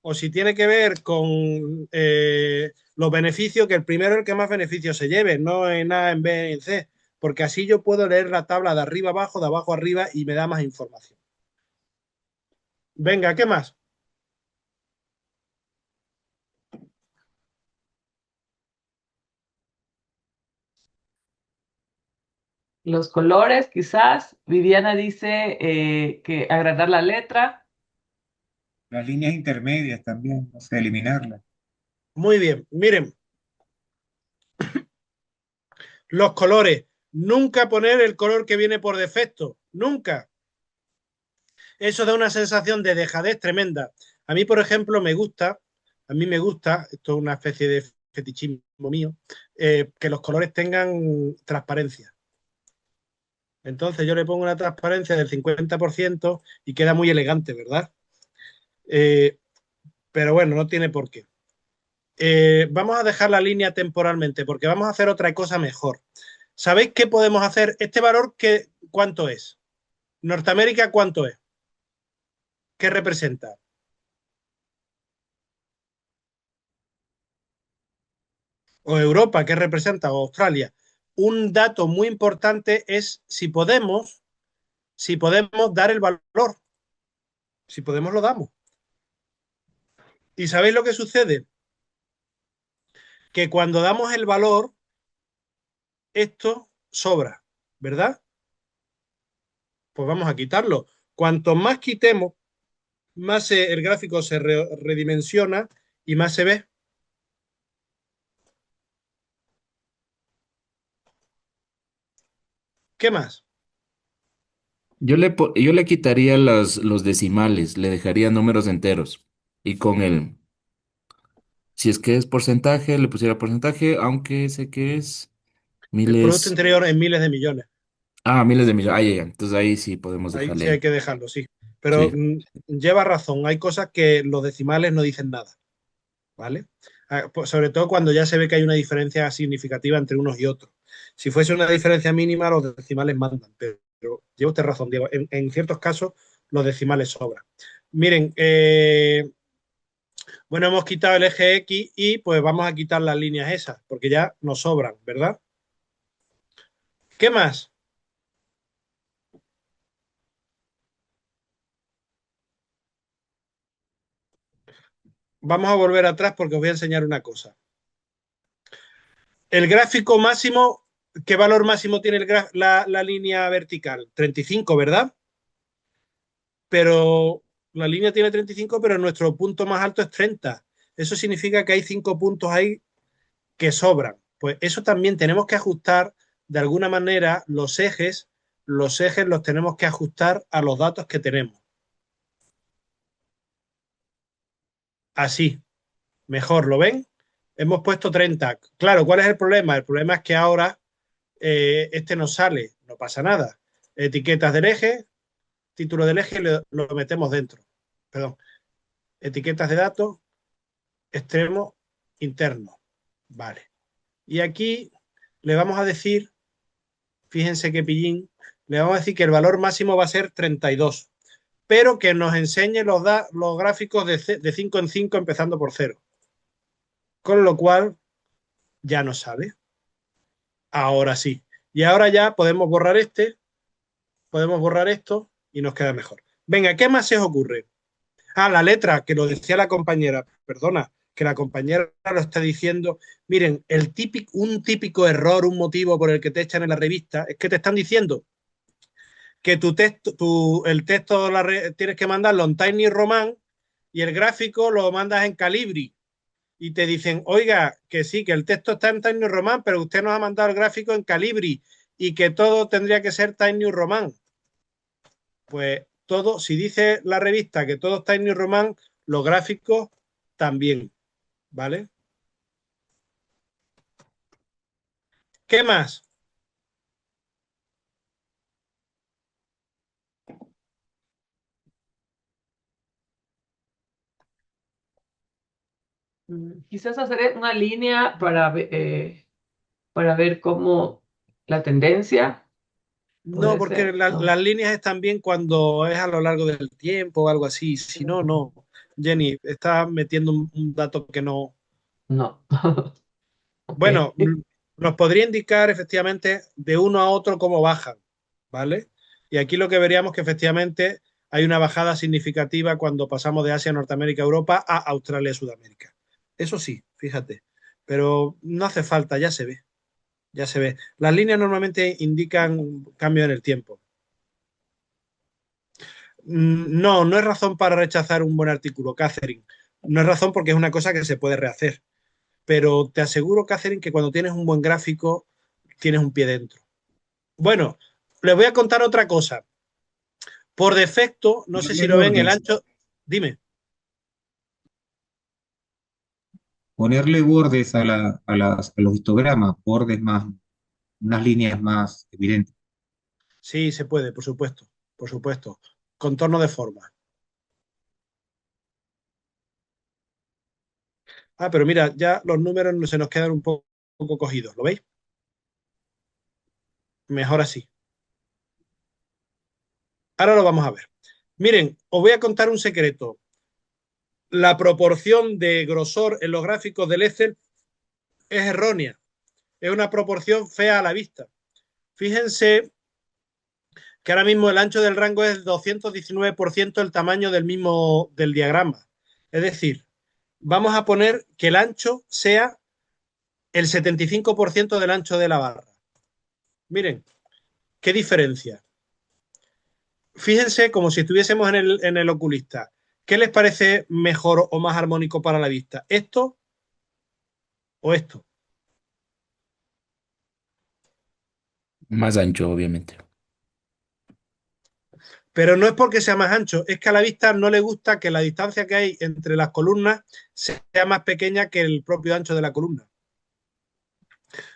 o si tiene que ver con los beneficios, que el primero es el que más beneficios se lleve, no en A, en B, en C, porque así yo puedo leer la tabla de arriba abajo, de abajo arriba y me da más información. Venga, ¿qué más? Los colores, quizás. Viviana dice que agrandar la letra. Las líneas intermedias también, o sea, eliminarlas. Muy bien, miren, los colores. Nunca poner el color que viene por defecto, nunca. Eso da una sensación de dejadez tremenda. A mí, por ejemplo, me gusta, esto es una especie de fetichismo mío, que los colores tengan transparencia. Entonces yo le pongo una transparencia del 50% y queda muy elegante, ¿verdad? Eh, pero bueno, no tiene por qué. Vamos a dejar la línea temporalmente porque vamos a hacer otra cosa mejor. ¿Sabéis qué podemos hacer? Este valor, ¿cuánto es? Norteamérica, ¿cuánto es? ¿Qué representa? O Europa, ¿qué representa? O Australia. Un dato muy importante es si podemos dar el valor. Si podemos, lo damos. ¿Y sabéis lo que sucede? Que cuando damos el valor, esto sobra, ¿verdad? Pues vamos a quitarlo. Cuanto más quitemos, más el gráfico se redimensiona y más se ve. ¿Qué más? Yo le quitaría los decimales, le dejaría números enteros. Y con si es que es porcentaje, le pusiera porcentaje, aunque sé que es El Producto miles. Interior en miles de millones. Ah, miles de millones. Ah, ya, ya. Entonces ahí sí podemos Ahí dejarle sí hay ahí. que dejarlo, sí. Pero Sí. lleva razón, hay cosas que los decimales no dicen nada, ¿vale? Pues sobre todo cuando ya se ve que hay una diferencia significativa entre unos y otros. Si fuese una diferencia mínima, los decimales mandan, pero lleva usted razón, Diego. En ciertos casos, los decimales sobran. Miren, bueno, hemos quitado el eje X y pues vamos a quitar las líneas esas, porque ya nos sobran, ¿verdad? ¿Qué más? Vamos a volver atrás porque os voy a enseñar una cosa. El gráfico máximo, ¿qué valor máximo tiene la línea vertical? 35, ¿verdad? Pero la línea tiene 35, pero nuestro punto más alto es 30. Eso significa que hay 5 puntos ahí que sobran. Pues eso también tenemos que ajustar de alguna manera los ejes los tenemos que ajustar a los datos que tenemos. Así, mejor, ¿lo ven? Hemos puesto 30. Claro, ¿cuál es el problema? El problema es que ahora este nos sale, no pasa nada. Etiquetas del eje, título del eje, lo metemos dentro. Perdón. Etiquetas de datos, extremo, interno. Vale. Y aquí le vamos a decir, fíjense qué pillín, le vamos a decir que el valor máximo va a ser 32, pero que nos enseñe los gráficos de 5 en 5 empezando por 0. Con lo cual ya nos sale. Ahora sí. Y ahora ya podemos borrar podemos borrar esto y nos queda mejor. Venga, ¿qué más se os ocurre? Ah, la letra, que lo decía la compañera, perdona, que la compañera lo está diciendo. Miren, un típico error, un motivo por el que te echan en la revista, es que te están diciendo que el texto tienes que mandarlo en Tiny Roman y el gráfico lo mandas en Calibri. Y te dicen, oiga, que sí, que el texto está en Tiny Roman, pero usted nos ha mandado el gráfico en Calibri y que todo tendría que ser Tiny Roman. Pues todo, si dice la revista que todo está en New Roman, los gráficos también, ¿vale? ¿Qué más? Quizás hacer una línea para ver cómo la tendencia No, puede porque ser, ¿no? las líneas están bien cuando es a lo largo del tiempo o algo así. Si no, no. Jenny, está metiendo un dato que no. No. Ok. Bueno, nos podría indicar efectivamente de uno a otro cómo bajan, ¿vale? Y aquí lo que veríamos que efectivamente hay una bajada significativa cuando pasamos de Asia, Norteamérica, Europa a Australia, Sudamérica. Eso sí, fíjate, pero no hace falta, ya se ve, ya se ve. Las líneas normalmente indican cambio en el tiempo. No, no es razón para rechazar un buen artículo, Catherine. No es razón porque es una cosa que se puede rehacer. Pero te aseguro, Catherine, que cuando tienes un buen gráfico, tienes un pie dentro. Bueno, les voy a contar otra cosa. Por defecto, no sé si Ponerle lo ven, el bordes, ancho. Dime. ponerle bordes a los histogramas, bordes más, unas líneas más evidentes. Sí, se puede, por supuesto. Por supuesto. Contorno de forma. Ah, pero mira, ya los números se nos quedan un poco cogidos. ¿Lo veis? Mejor así. Ahora lo vamos a ver. Miren, os voy a contar un secreto. La proporción de grosor en los gráficos del Excel es errónea. Es una proporción fea a la vista. Fíjense que ahora mismo el ancho del rango es 219% el tamaño del diagrama. Es decir, vamos a poner que el ancho sea el 75% del ancho de la barra. Miren, qué diferencia. Fíjense como si estuviésemos en el oculista. ¿Qué les parece mejor o más armónico para la vista? ¿Esto o esto? Más ancho, obviamente. Pero no es porque sea más ancho, es que a la vista no le gusta que la distancia que hay entre las columnas sea más pequeña que el propio ancho de la columna.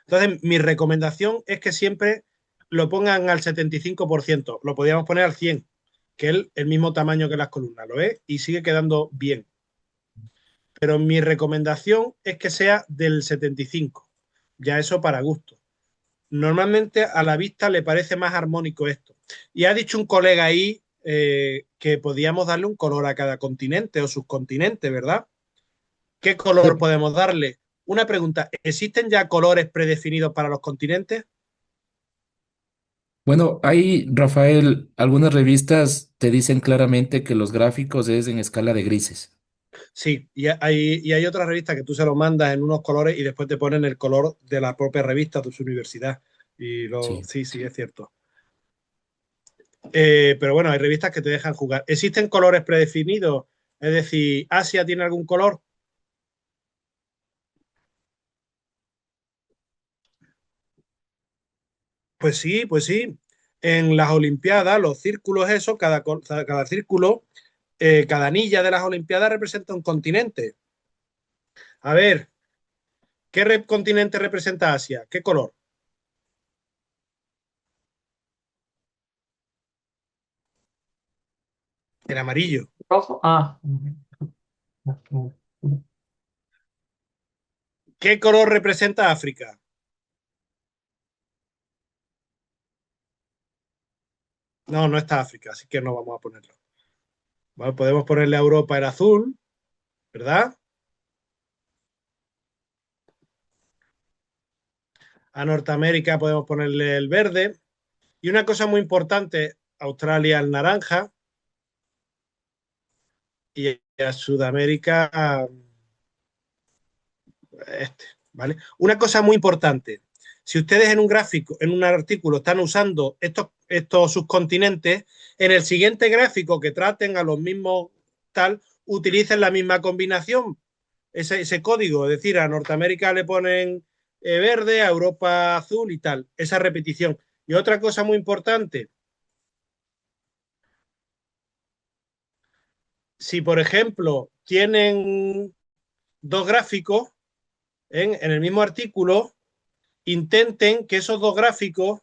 Entonces, mi recomendación es que siempre lo pongan al 75%. Lo podríamos poner al 100%, que es el mismo tamaño que las columnas, ¿lo ves? Y sigue quedando bien. pero mi recomendación es que sea del 75. Ya eso para gusto. Normalmente a la vista le parece más armónico esto. Y ha dicho un colega ahí que podíamos darle un color a cada continente o subcontinente, ¿verdad? ¿Qué color podemos darle? Una pregunta, ¿existen ya colores predefinidos para los continentes? Bueno, hay, Rafael, algunas revistas te dicen claramente que los gráficos es en escala de grises. Sí, y hay otras revistas que tú se los mandas en unos colores y después te ponen el color de la propia revista de su universidad. Sí. Sí, sí, es cierto. Pero bueno, hay revistas que te dejan jugar. ¿Existen colores predefinidos? Es decir, ¿Asia tiene algún color? Pues sí, pues sí. En las Olimpiadas, los círculos, eso, cada círculo, cada anilla de las Olimpiadas representa un continente. A ver, ¿qué continente representa Asia? ¿Qué color? El amarillo. Rojo. Ah. ¿Qué color representa África? No, no está África, así que no vamos a ponerlo. Bueno, podemos ponerle a Europa el azul, ¿verdad? A Norteamérica podemos ponerle el verde. Y una cosa muy importante, Australia el naranja y a Sudamérica este, ¿vale? Una cosa muy importante, si ustedes en un gráfico, en un artículo están usando estos subcontinentes, en el siguiente gráfico que traten a los mismos tal, utilicen la misma combinación, ese código, es decir, a Norteamérica le ponen verde, a Europa azul y tal, esa repetición. Y otra cosa muy importante, si por ejemplo tienen dos gráficos en el mismo artículo, intenten que esos dos gráficos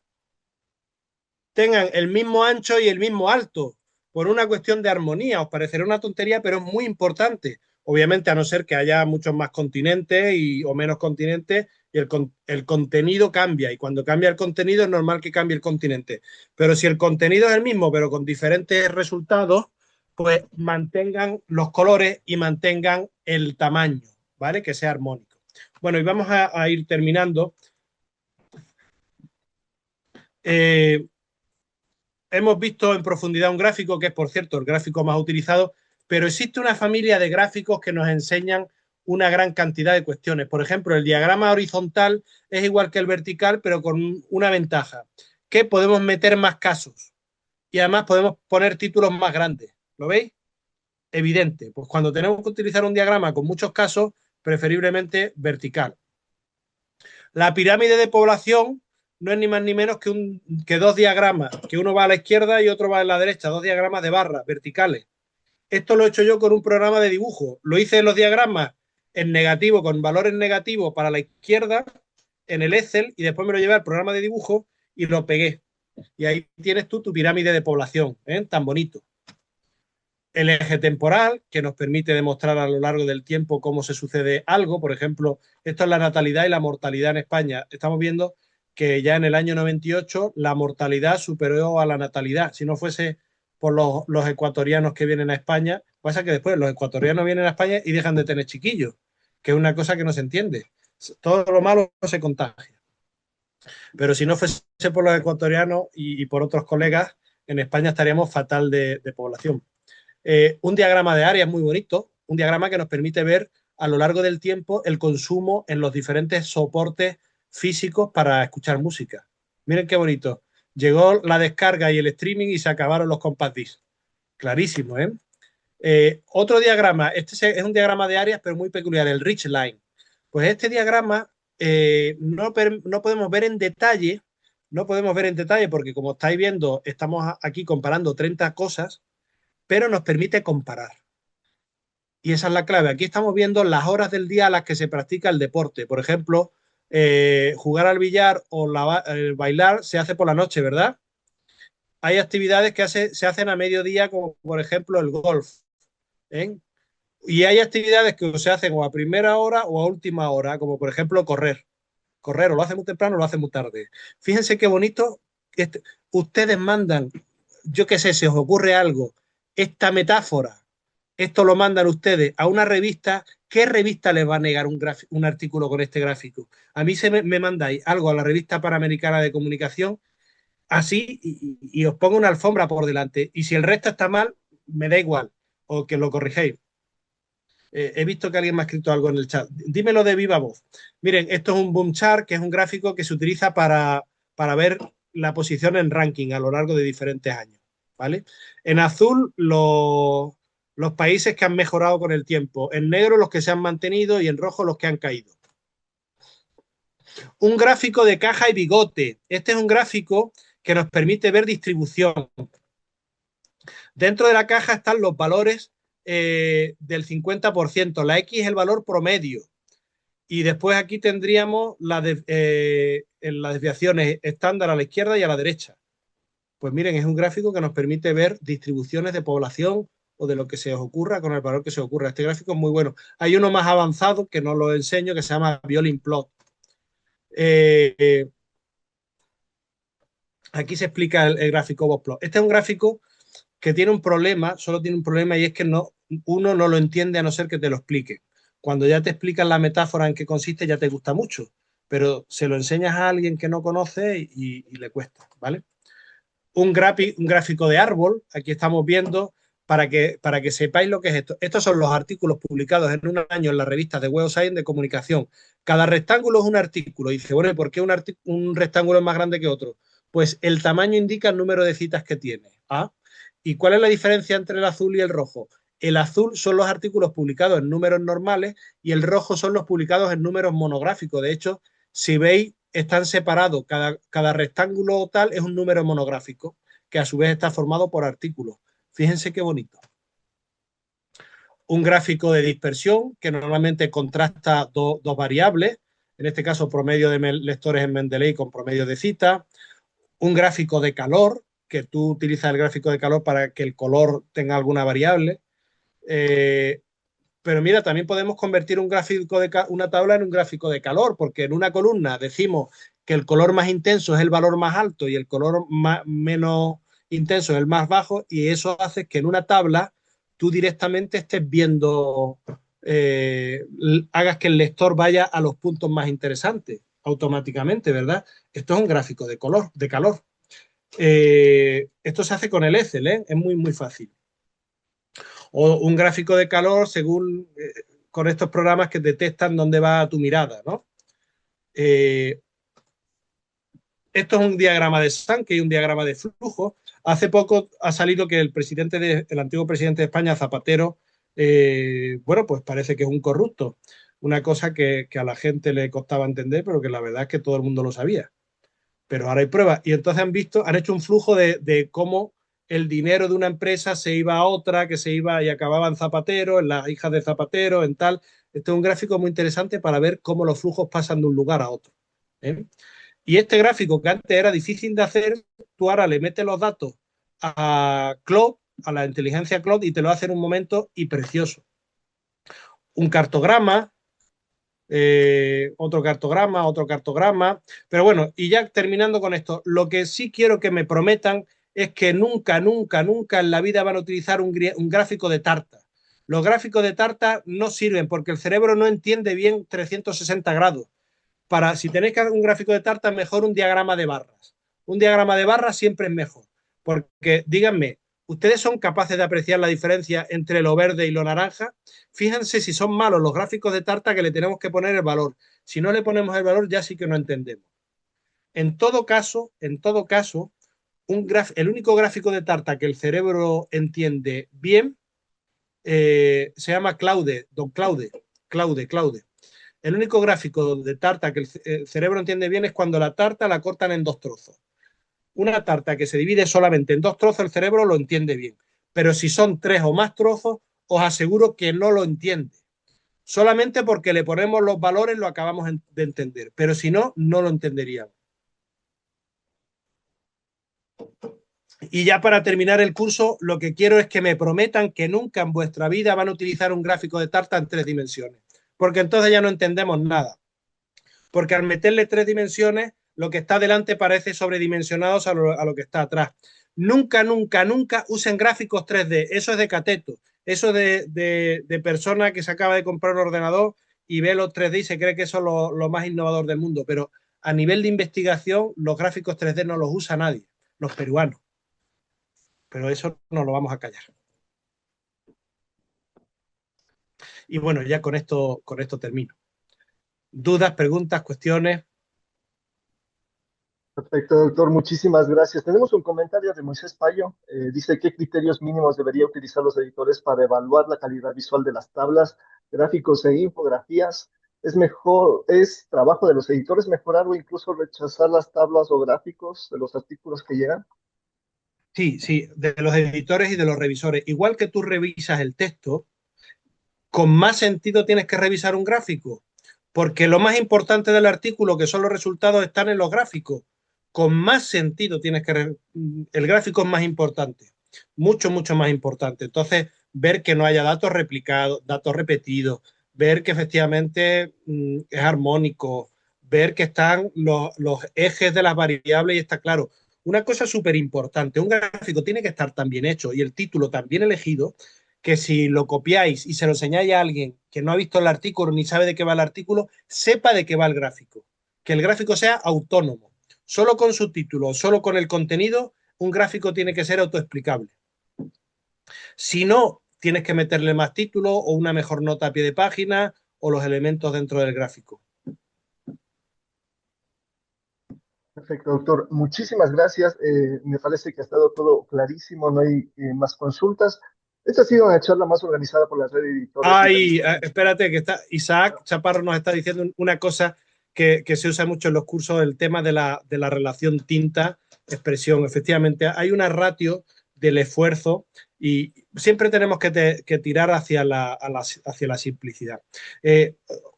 tengan el mismo ancho y el mismo alto, por una cuestión de armonía. Os parecerá una tontería, pero es muy importante. Obviamente, a no ser que haya muchos más continentes o menos continentes, y el contenido cambia. Y cuando cambia el contenido, es normal que cambie el continente. Pero si el contenido es el mismo, pero con diferentes resultados, pues mantengan los colores y mantengan el tamaño, ¿vale? Que sea armónico. Bueno, y vamos a ir terminando. Eh, Hemos visto en profundidad un gráfico, que es, por cierto, el gráfico más utilizado, pero existe una familia de gráficos que nos enseñan una gran cantidad de cuestiones. Por ejemplo, el diagrama horizontal es igual que el vertical, pero con una ventaja, que podemos meter más casos y además podemos poner títulos más grandes. ¿Lo veis? Evidente. Pues cuando tenemos que utilizar un diagrama con muchos casos, preferiblemente vertical. La pirámide de población no es ni más ni menos que dos diagramas, que uno va a la izquierda y otro va a la derecha, dos diagramas de barras verticales. Esto lo he hecho yo con un programa de dibujo. Lo hice en los diagramas en negativo, con valores negativos para la izquierda, en el Excel, y después me lo llevé al programa de dibujo y lo pegué. Y ahí tienes tú tu pirámide de población, ¿eh? Tan bonito. El eje temporal, que nos permite demostrar a lo largo del tiempo cómo se sucede algo. Por ejemplo, esto es la natalidad y la mortalidad en España. Estamos viendo que ya en el año 98 la mortalidad superó a la natalidad. Si no fuese por los ecuatorianos que vienen a España, pasa que después los ecuatorianos vienen a España y dejan de tener chiquillos, que es una cosa que no se entiende. Todo lo malo se contagia. Pero si no fuese por los ecuatorianos y por otros colegas, en España estaríamos fatal de población. Un diagrama de áreas muy bonito, un diagrama que nos permite ver a lo largo del tiempo el consumo en los diferentes soportes físicos para escuchar música. Miren qué bonito. Llegó la descarga y el streaming y se acabaron los compact discs. Clarísimo, ¿eh? Otro diagrama, este es un diagrama de áreas, pero muy peculiar, el Rich Line. Pues este diagrama no podemos ver en detalle, no podemos ver en detalle porque como estáis viendo, estamos aquí comparando 30 cosas, pero nos permite comparar. Y esa es la clave. Aquí estamos viendo las horas del día a las que se practica el deporte. Por ejemplo, jugar al billar o bailar se hace por la noche, ¿verdad? Hay actividades que se hacen a mediodía, como por ejemplo el golf, ¿eh? Y hay actividades que se hacen o a primera hora o a última hora, como por ejemplo correr. Correr o lo hace muy temprano o lo hace muy tarde. Fíjense qué bonito. Ustedes mandan, yo qué sé, se os ocurre algo, esta metáfora, esto lo mandan ustedes a una revista. ¿Qué revista les va a negar un artículo con este gráfico? A mí me mandáis algo a la revista Panamericana de Comunicación así y os pongo una alfombra por delante. Y si el resto está mal, me da igual, o que lo corrigéis. He visto que alguien me ha escrito algo en el chat. Dímelo de viva voz. Miren, esto es un boom chart, que es un gráfico que se utiliza para ver la posición en ranking a lo largo de diferentes años. ¿Vale? En azul, los países que han mejorado con el tiempo. En negro, los que se han mantenido y en rojo, los que han caído. Un gráfico de caja y bigote. Este es un gráfico que nos permite ver distribución. Dentro de la caja están los valores del 50%. La X es el valor promedio. Y después aquí tendríamos las desviaciones estándar a la izquierda y a la derecha. Pues miren, es un gráfico que nos permite ver distribuciones de población o de lo que se os ocurra con el valor que se os ocurra. Este gráfico es muy bueno. Hay uno más avanzado que no lo enseño, que se llama Violin Plot. Aquí se explica el gráfico Boxplot. Este es un gráfico que tiene un problema, solo tiene un problema, y es que uno no lo entiende a no ser que te lo explique. Cuando ya te explican la metáfora en qué consiste, ya te gusta mucho, pero se lo enseñas a alguien que no conoce y le cuesta, ¿vale? Un gráfico de árbol, aquí estamos viendo, para que sepáis lo que es esto. Estos son los artículos publicados en un año en la revista de Web of Science de comunicación. Cada rectángulo es un artículo. Y dice, bueno, ¿y por qué un rectángulo es más grande que otro? Pues el tamaño indica el número de citas que tiene. ¿Ah? ¿Y cuál es la diferencia entre el azul y el rojo? El azul son los artículos publicados en números normales y el rojo son los publicados en números monográficos. De hecho, si veis, están separados. Cada rectángulo tal es un número monográfico que a su vez está formado por artículos. Fíjense qué bonito. Un gráfico de dispersión que normalmente contrasta dos variables, en este caso promedio de lectores en Mendeley con promedio de citas. Un gráfico de calor, que tú utilizas el gráfico de calor para que el color tenga alguna variable. Pero mira, también podemos convertir una tabla en un gráfico de calor, porque en una columna decimos que el color más intenso es el valor más alto y el color menos intenso es el más bajo, y eso hace que en una tabla tú directamente estés viendo, hagas que el lector vaya a los puntos más interesantes automáticamente, ¿verdad? Esto es un gráfico de calor. Esto se hace con el Excel, ¿eh? Es muy, muy fácil. O un gráfico de calor según con estos programas que detectan dónde va tu mirada, ¿no? Esto es un diagrama de Sankey y un diagrama de flujo. Hace poco ha salido que el antiguo presidente de España, Zapatero, bueno, pues parece que es un corrupto. Una cosa que a la gente le costaba entender, pero que la verdad es que todo el mundo lo sabía. Pero ahora hay pruebas. Y entonces han hecho un flujo de cómo el dinero de una empresa se iba a otra, que se iba y acababa en Zapatero, en las hijas de Zapatero, en tal. Este es un gráfico muy interesante para ver cómo los flujos pasan de un lugar a otro. ¿Eh? Y este gráfico, que antes era difícil de hacer, tú ahora le metes los datos a Claude, a la inteligencia Claude, y te lo hace en un momento y precioso. Un cartograma, otro cartograma. Pero bueno, y ya terminando con esto, lo que sí quiero que me prometan es que nunca en la vida van a utilizar un gráfico de tarta. Los gráficos de tarta no sirven porque el cerebro no entiende bien 360 grados. Si tenéis que hacer un gráfico de tarta, mejor un diagrama de barras. Un diagrama de barras siempre es mejor. Porque, díganme, ¿ustedes son capaces de apreciar la diferencia entre lo verde y lo naranja? Fíjense si son malos los gráficos de tarta, que le tenemos que poner el valor. Si no le ponemos el valor, ya sí que no entendemos. En todo caso, el único gráfico de tarta que el cerebro entiende bien se llama Claude. El único gráfico de tarta que el cerebro entiende bien es cuando la tarta la cortan en dos trozos. Una tarta que se divide solamente en dos trozos, el cerebro lo entiende bien. Pero si son tres o más trozos, os aseguro que no lo entiende. Solamente porque le ponemos los valores lo acabamos de entender. Pero si no, no lo entenderíamos. Y ya para terminar el curso, lo que quiero es que me prometan que nunca en vuestra vida van a utilizar un gráfico de tarta en 3 dimensiones, porque entonces ya no entendemos nada. Porque al meterle 3 dimensiones, lo que está delante parece sobredimensionado a lo que está atrás. Nunca, nunca, nunca usen gráficos 3D. Eso es de cateto. Eso de persona que se acaba de comprar un ordenador y ve los 3D y se cree que eso es lo más innovador del mundo. Pero a nivel de investigación, los gráficos 3D no los usa nadie, los peruanos. Pero eso no lo vamos a callar. Y bueno, ya con esto termino. ¿Dudas, preguntas, cuestiones? Perfecto, doctor, muchísimas gracias. Tenemos un comentario de Moisés Payo. Dice, ¿qué criterios mínimos debería utilizar los editores para evaluar la calidad visual de las tablas, gráficos e infografías? ¿Es trabajo de los editores mejorar o incluso rechazar las tablas o gráficos de los artículos que llegan? Sí, sí, de los editores y de los revisores. Igual que tú revisas el texto, con más sentido tienes que revisar un gráfico, porque lo más importante del artículo, que son los resultados, están en los gráficos. Con más sentido tienes que... El gráfico es más importante, mucho, mucho más importante. Entonces, ver que no haya datos replicados, datos repetidos, ver que efectivamente es armónico, ver que están los ejes de las variables y está claro. Una cosa súper importante, un gráfico tiene que estar tan bien hecho y el título tan bien elegido que si lo copiáis y se lo enseñáis a alguien que no ha visto el artículo ni sabe de qué va el artículo, sepa de qué va el gráfico. Que el gráfico sea autónomo. Solo con su título, solo con el contenido, un gráfico tiene que ser autoexplicable. Si no, tienes que meterle más título o una mejor nota a pie de página o los elementos dentro del gráfico. Perfecto, doctor. Muchísimas gracias. Me parece que ha estado todo clarísimo, no hay más consultas. Esta ha sido una charla más organizada por la red de editores. Ay, espérate, que está Isaac Chaparro nos está diciendo una cosa que se usa mucho en los cursos, el tema de la relación tinta-expresión. Efectivamente, hay una ratio del esfuerzo y siempre tenemos que tirar hacia la simplicidad.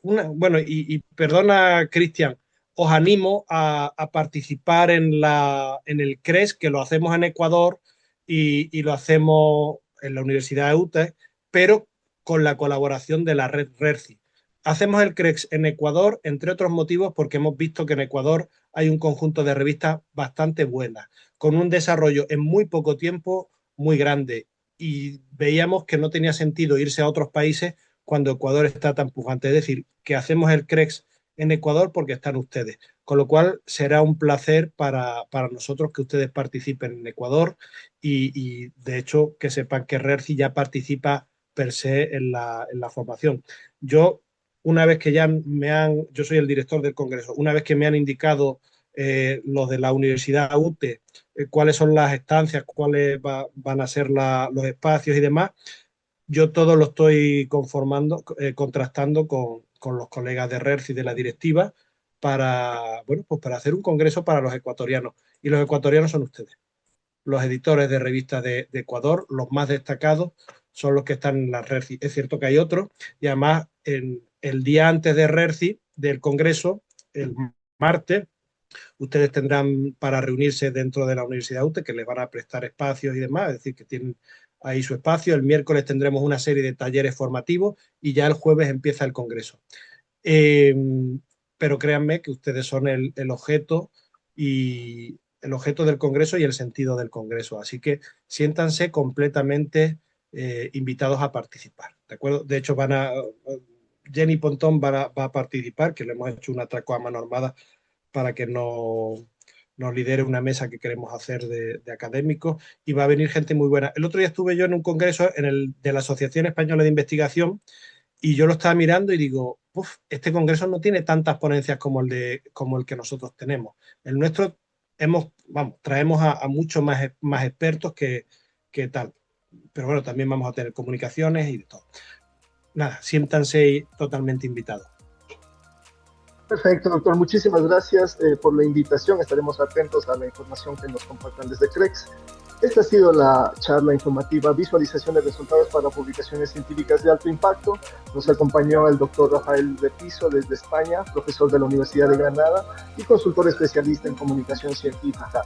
Bueno, y perdona, Cristian, os animo a participar en el CRES, que lo hacemos en Ecuador y lo hacemos en la Universidad de UTE, pero con la colaboración de la red RERCI. Hacemos el CREX en Ecuador, entre otros motivos, porque hemos visto que en Ecuador hay un conjunto de revistas bastante buenas, con un desarrollo en muy poco tiempo muy grande. Y veíamos que no tenía sentido irse a otros países cuando Ecuador está tan pujante. Es decir, que hacemos el CREX en Ecuador porque están ustedes. Con lo cual será un placer para nosotros que ustedes participen en Ecuador y de hecho que sepan que RERCI ya participa per se en la formación. Yo, una vez que ya yo soy el director del Congreso, una vez que me han indicado los de la Universidad UTE, cuáles son las estancias, cuáles van a ser los espacios y demás, yo todo lo estoy contrastando con los colegas de RERCI de la directiva bueno, pues para hacer un congreso para los ecuatorianos. Y los ecuatorianos son ustedes. Los editores de revistas de Ecuador, los más destacados, son los que están en la RERCI. Es cierto que hay otros, y además el día antes de RERCI, del congreso, el martes, ustedes tendrán para reunirse dentro de la Universidad UTE, que les van a prestar espacios y demás, es decir, que tienen ahí su espacio. El miércoles tendremos una serie de talleres formativos y ya el jueves empieza el congreso. Pero créanme que ustedes son el objeto del congreso y el sentido del congreso. Así que siéntanse completamente invitados a participar. ¿De acuerdo? De hecho, Jenny Pontón va a participar, que le hemos hecho un atraco a mano armada para que nos lidere una mesa que queremos hacer de académicos, y va a venir gente muy buena. El otro día estuve yo en un congreso de la Asociación Española de Investigación y yo lo estaba mirando y digo, este congreso no tiene tantas ponencias como el que nosotros tenemos. El nuestro traemos a muchos más expertos que tal. Pero bueno, también vamos a tener comunicaciones y de todo. Nada, siéntanse totalmente invitados. Perfecto, doctor. Muchísimas gracias por la invitación. Estaremos atentos a la información que nos compartan desde CREX. Esta ha sido la charla informativa Visualización de resultados para publicaciones científicas de alto impacto. Nos acompañó el doctor Rafael Repiso desde España, profesor de la Universidad de Granada y consultor especialista en comunicación científica.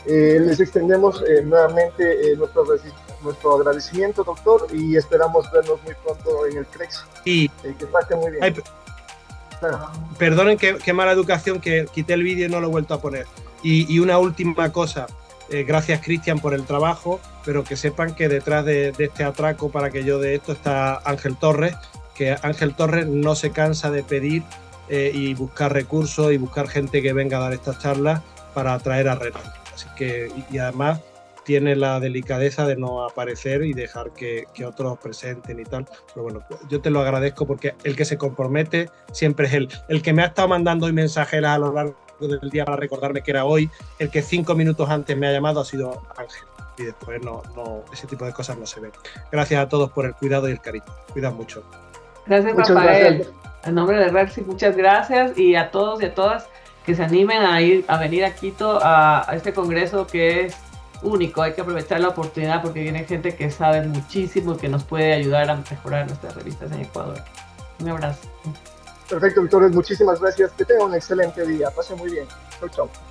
Les extendemos nuevamente nuestro agradecimiento, doctor, y esperamos vernos muy pronto en el CREX. Y Que pase muy bien. ay, Claro. perdonen qué mala educación, que quité el vídeo y no lo he vuelto a poner. Y una última cosa, gracias Cristian por el trabajo, pero que sepan que detrás de este atraco para que yo de esto está Ángel Torres, que Ángel Torres no se cansa de pedir y buscar recursos y buscar gente que venga a dar estas charlas para atraer a Renan. Así que, y además tiene la delicadeza de no aparecer y dejar que otros presenten y tal. Pero bueno, yo te lo agradezco porque el que se compromete siempre es él. El que me ha estado mandando hoy mensajes a lo largo del día para recordarme que era hoy, el que 5 minutos antes me ha llamado ha sido Ángel. Y después no, ese tipo de cosas no se ven. Gracias a todos por el cuidado y el cariño. Cuidad mucho. Gracias, Muchas Rafael. gracias. En nombre de Rexy, muchas gracias, y a todos y a todas que se animen a venir a Quito a este congreso que es único. Hay que aprovechar la oportunidad porque viene gente que sabe muchísimo y que nos puede ayudar a mejorar nuestras revistas en Ecuador. Un abrazo. Perfecto, doctores, muchísimas gracias. Que tengan un excelente día. Pase muy bien. Chau, chau.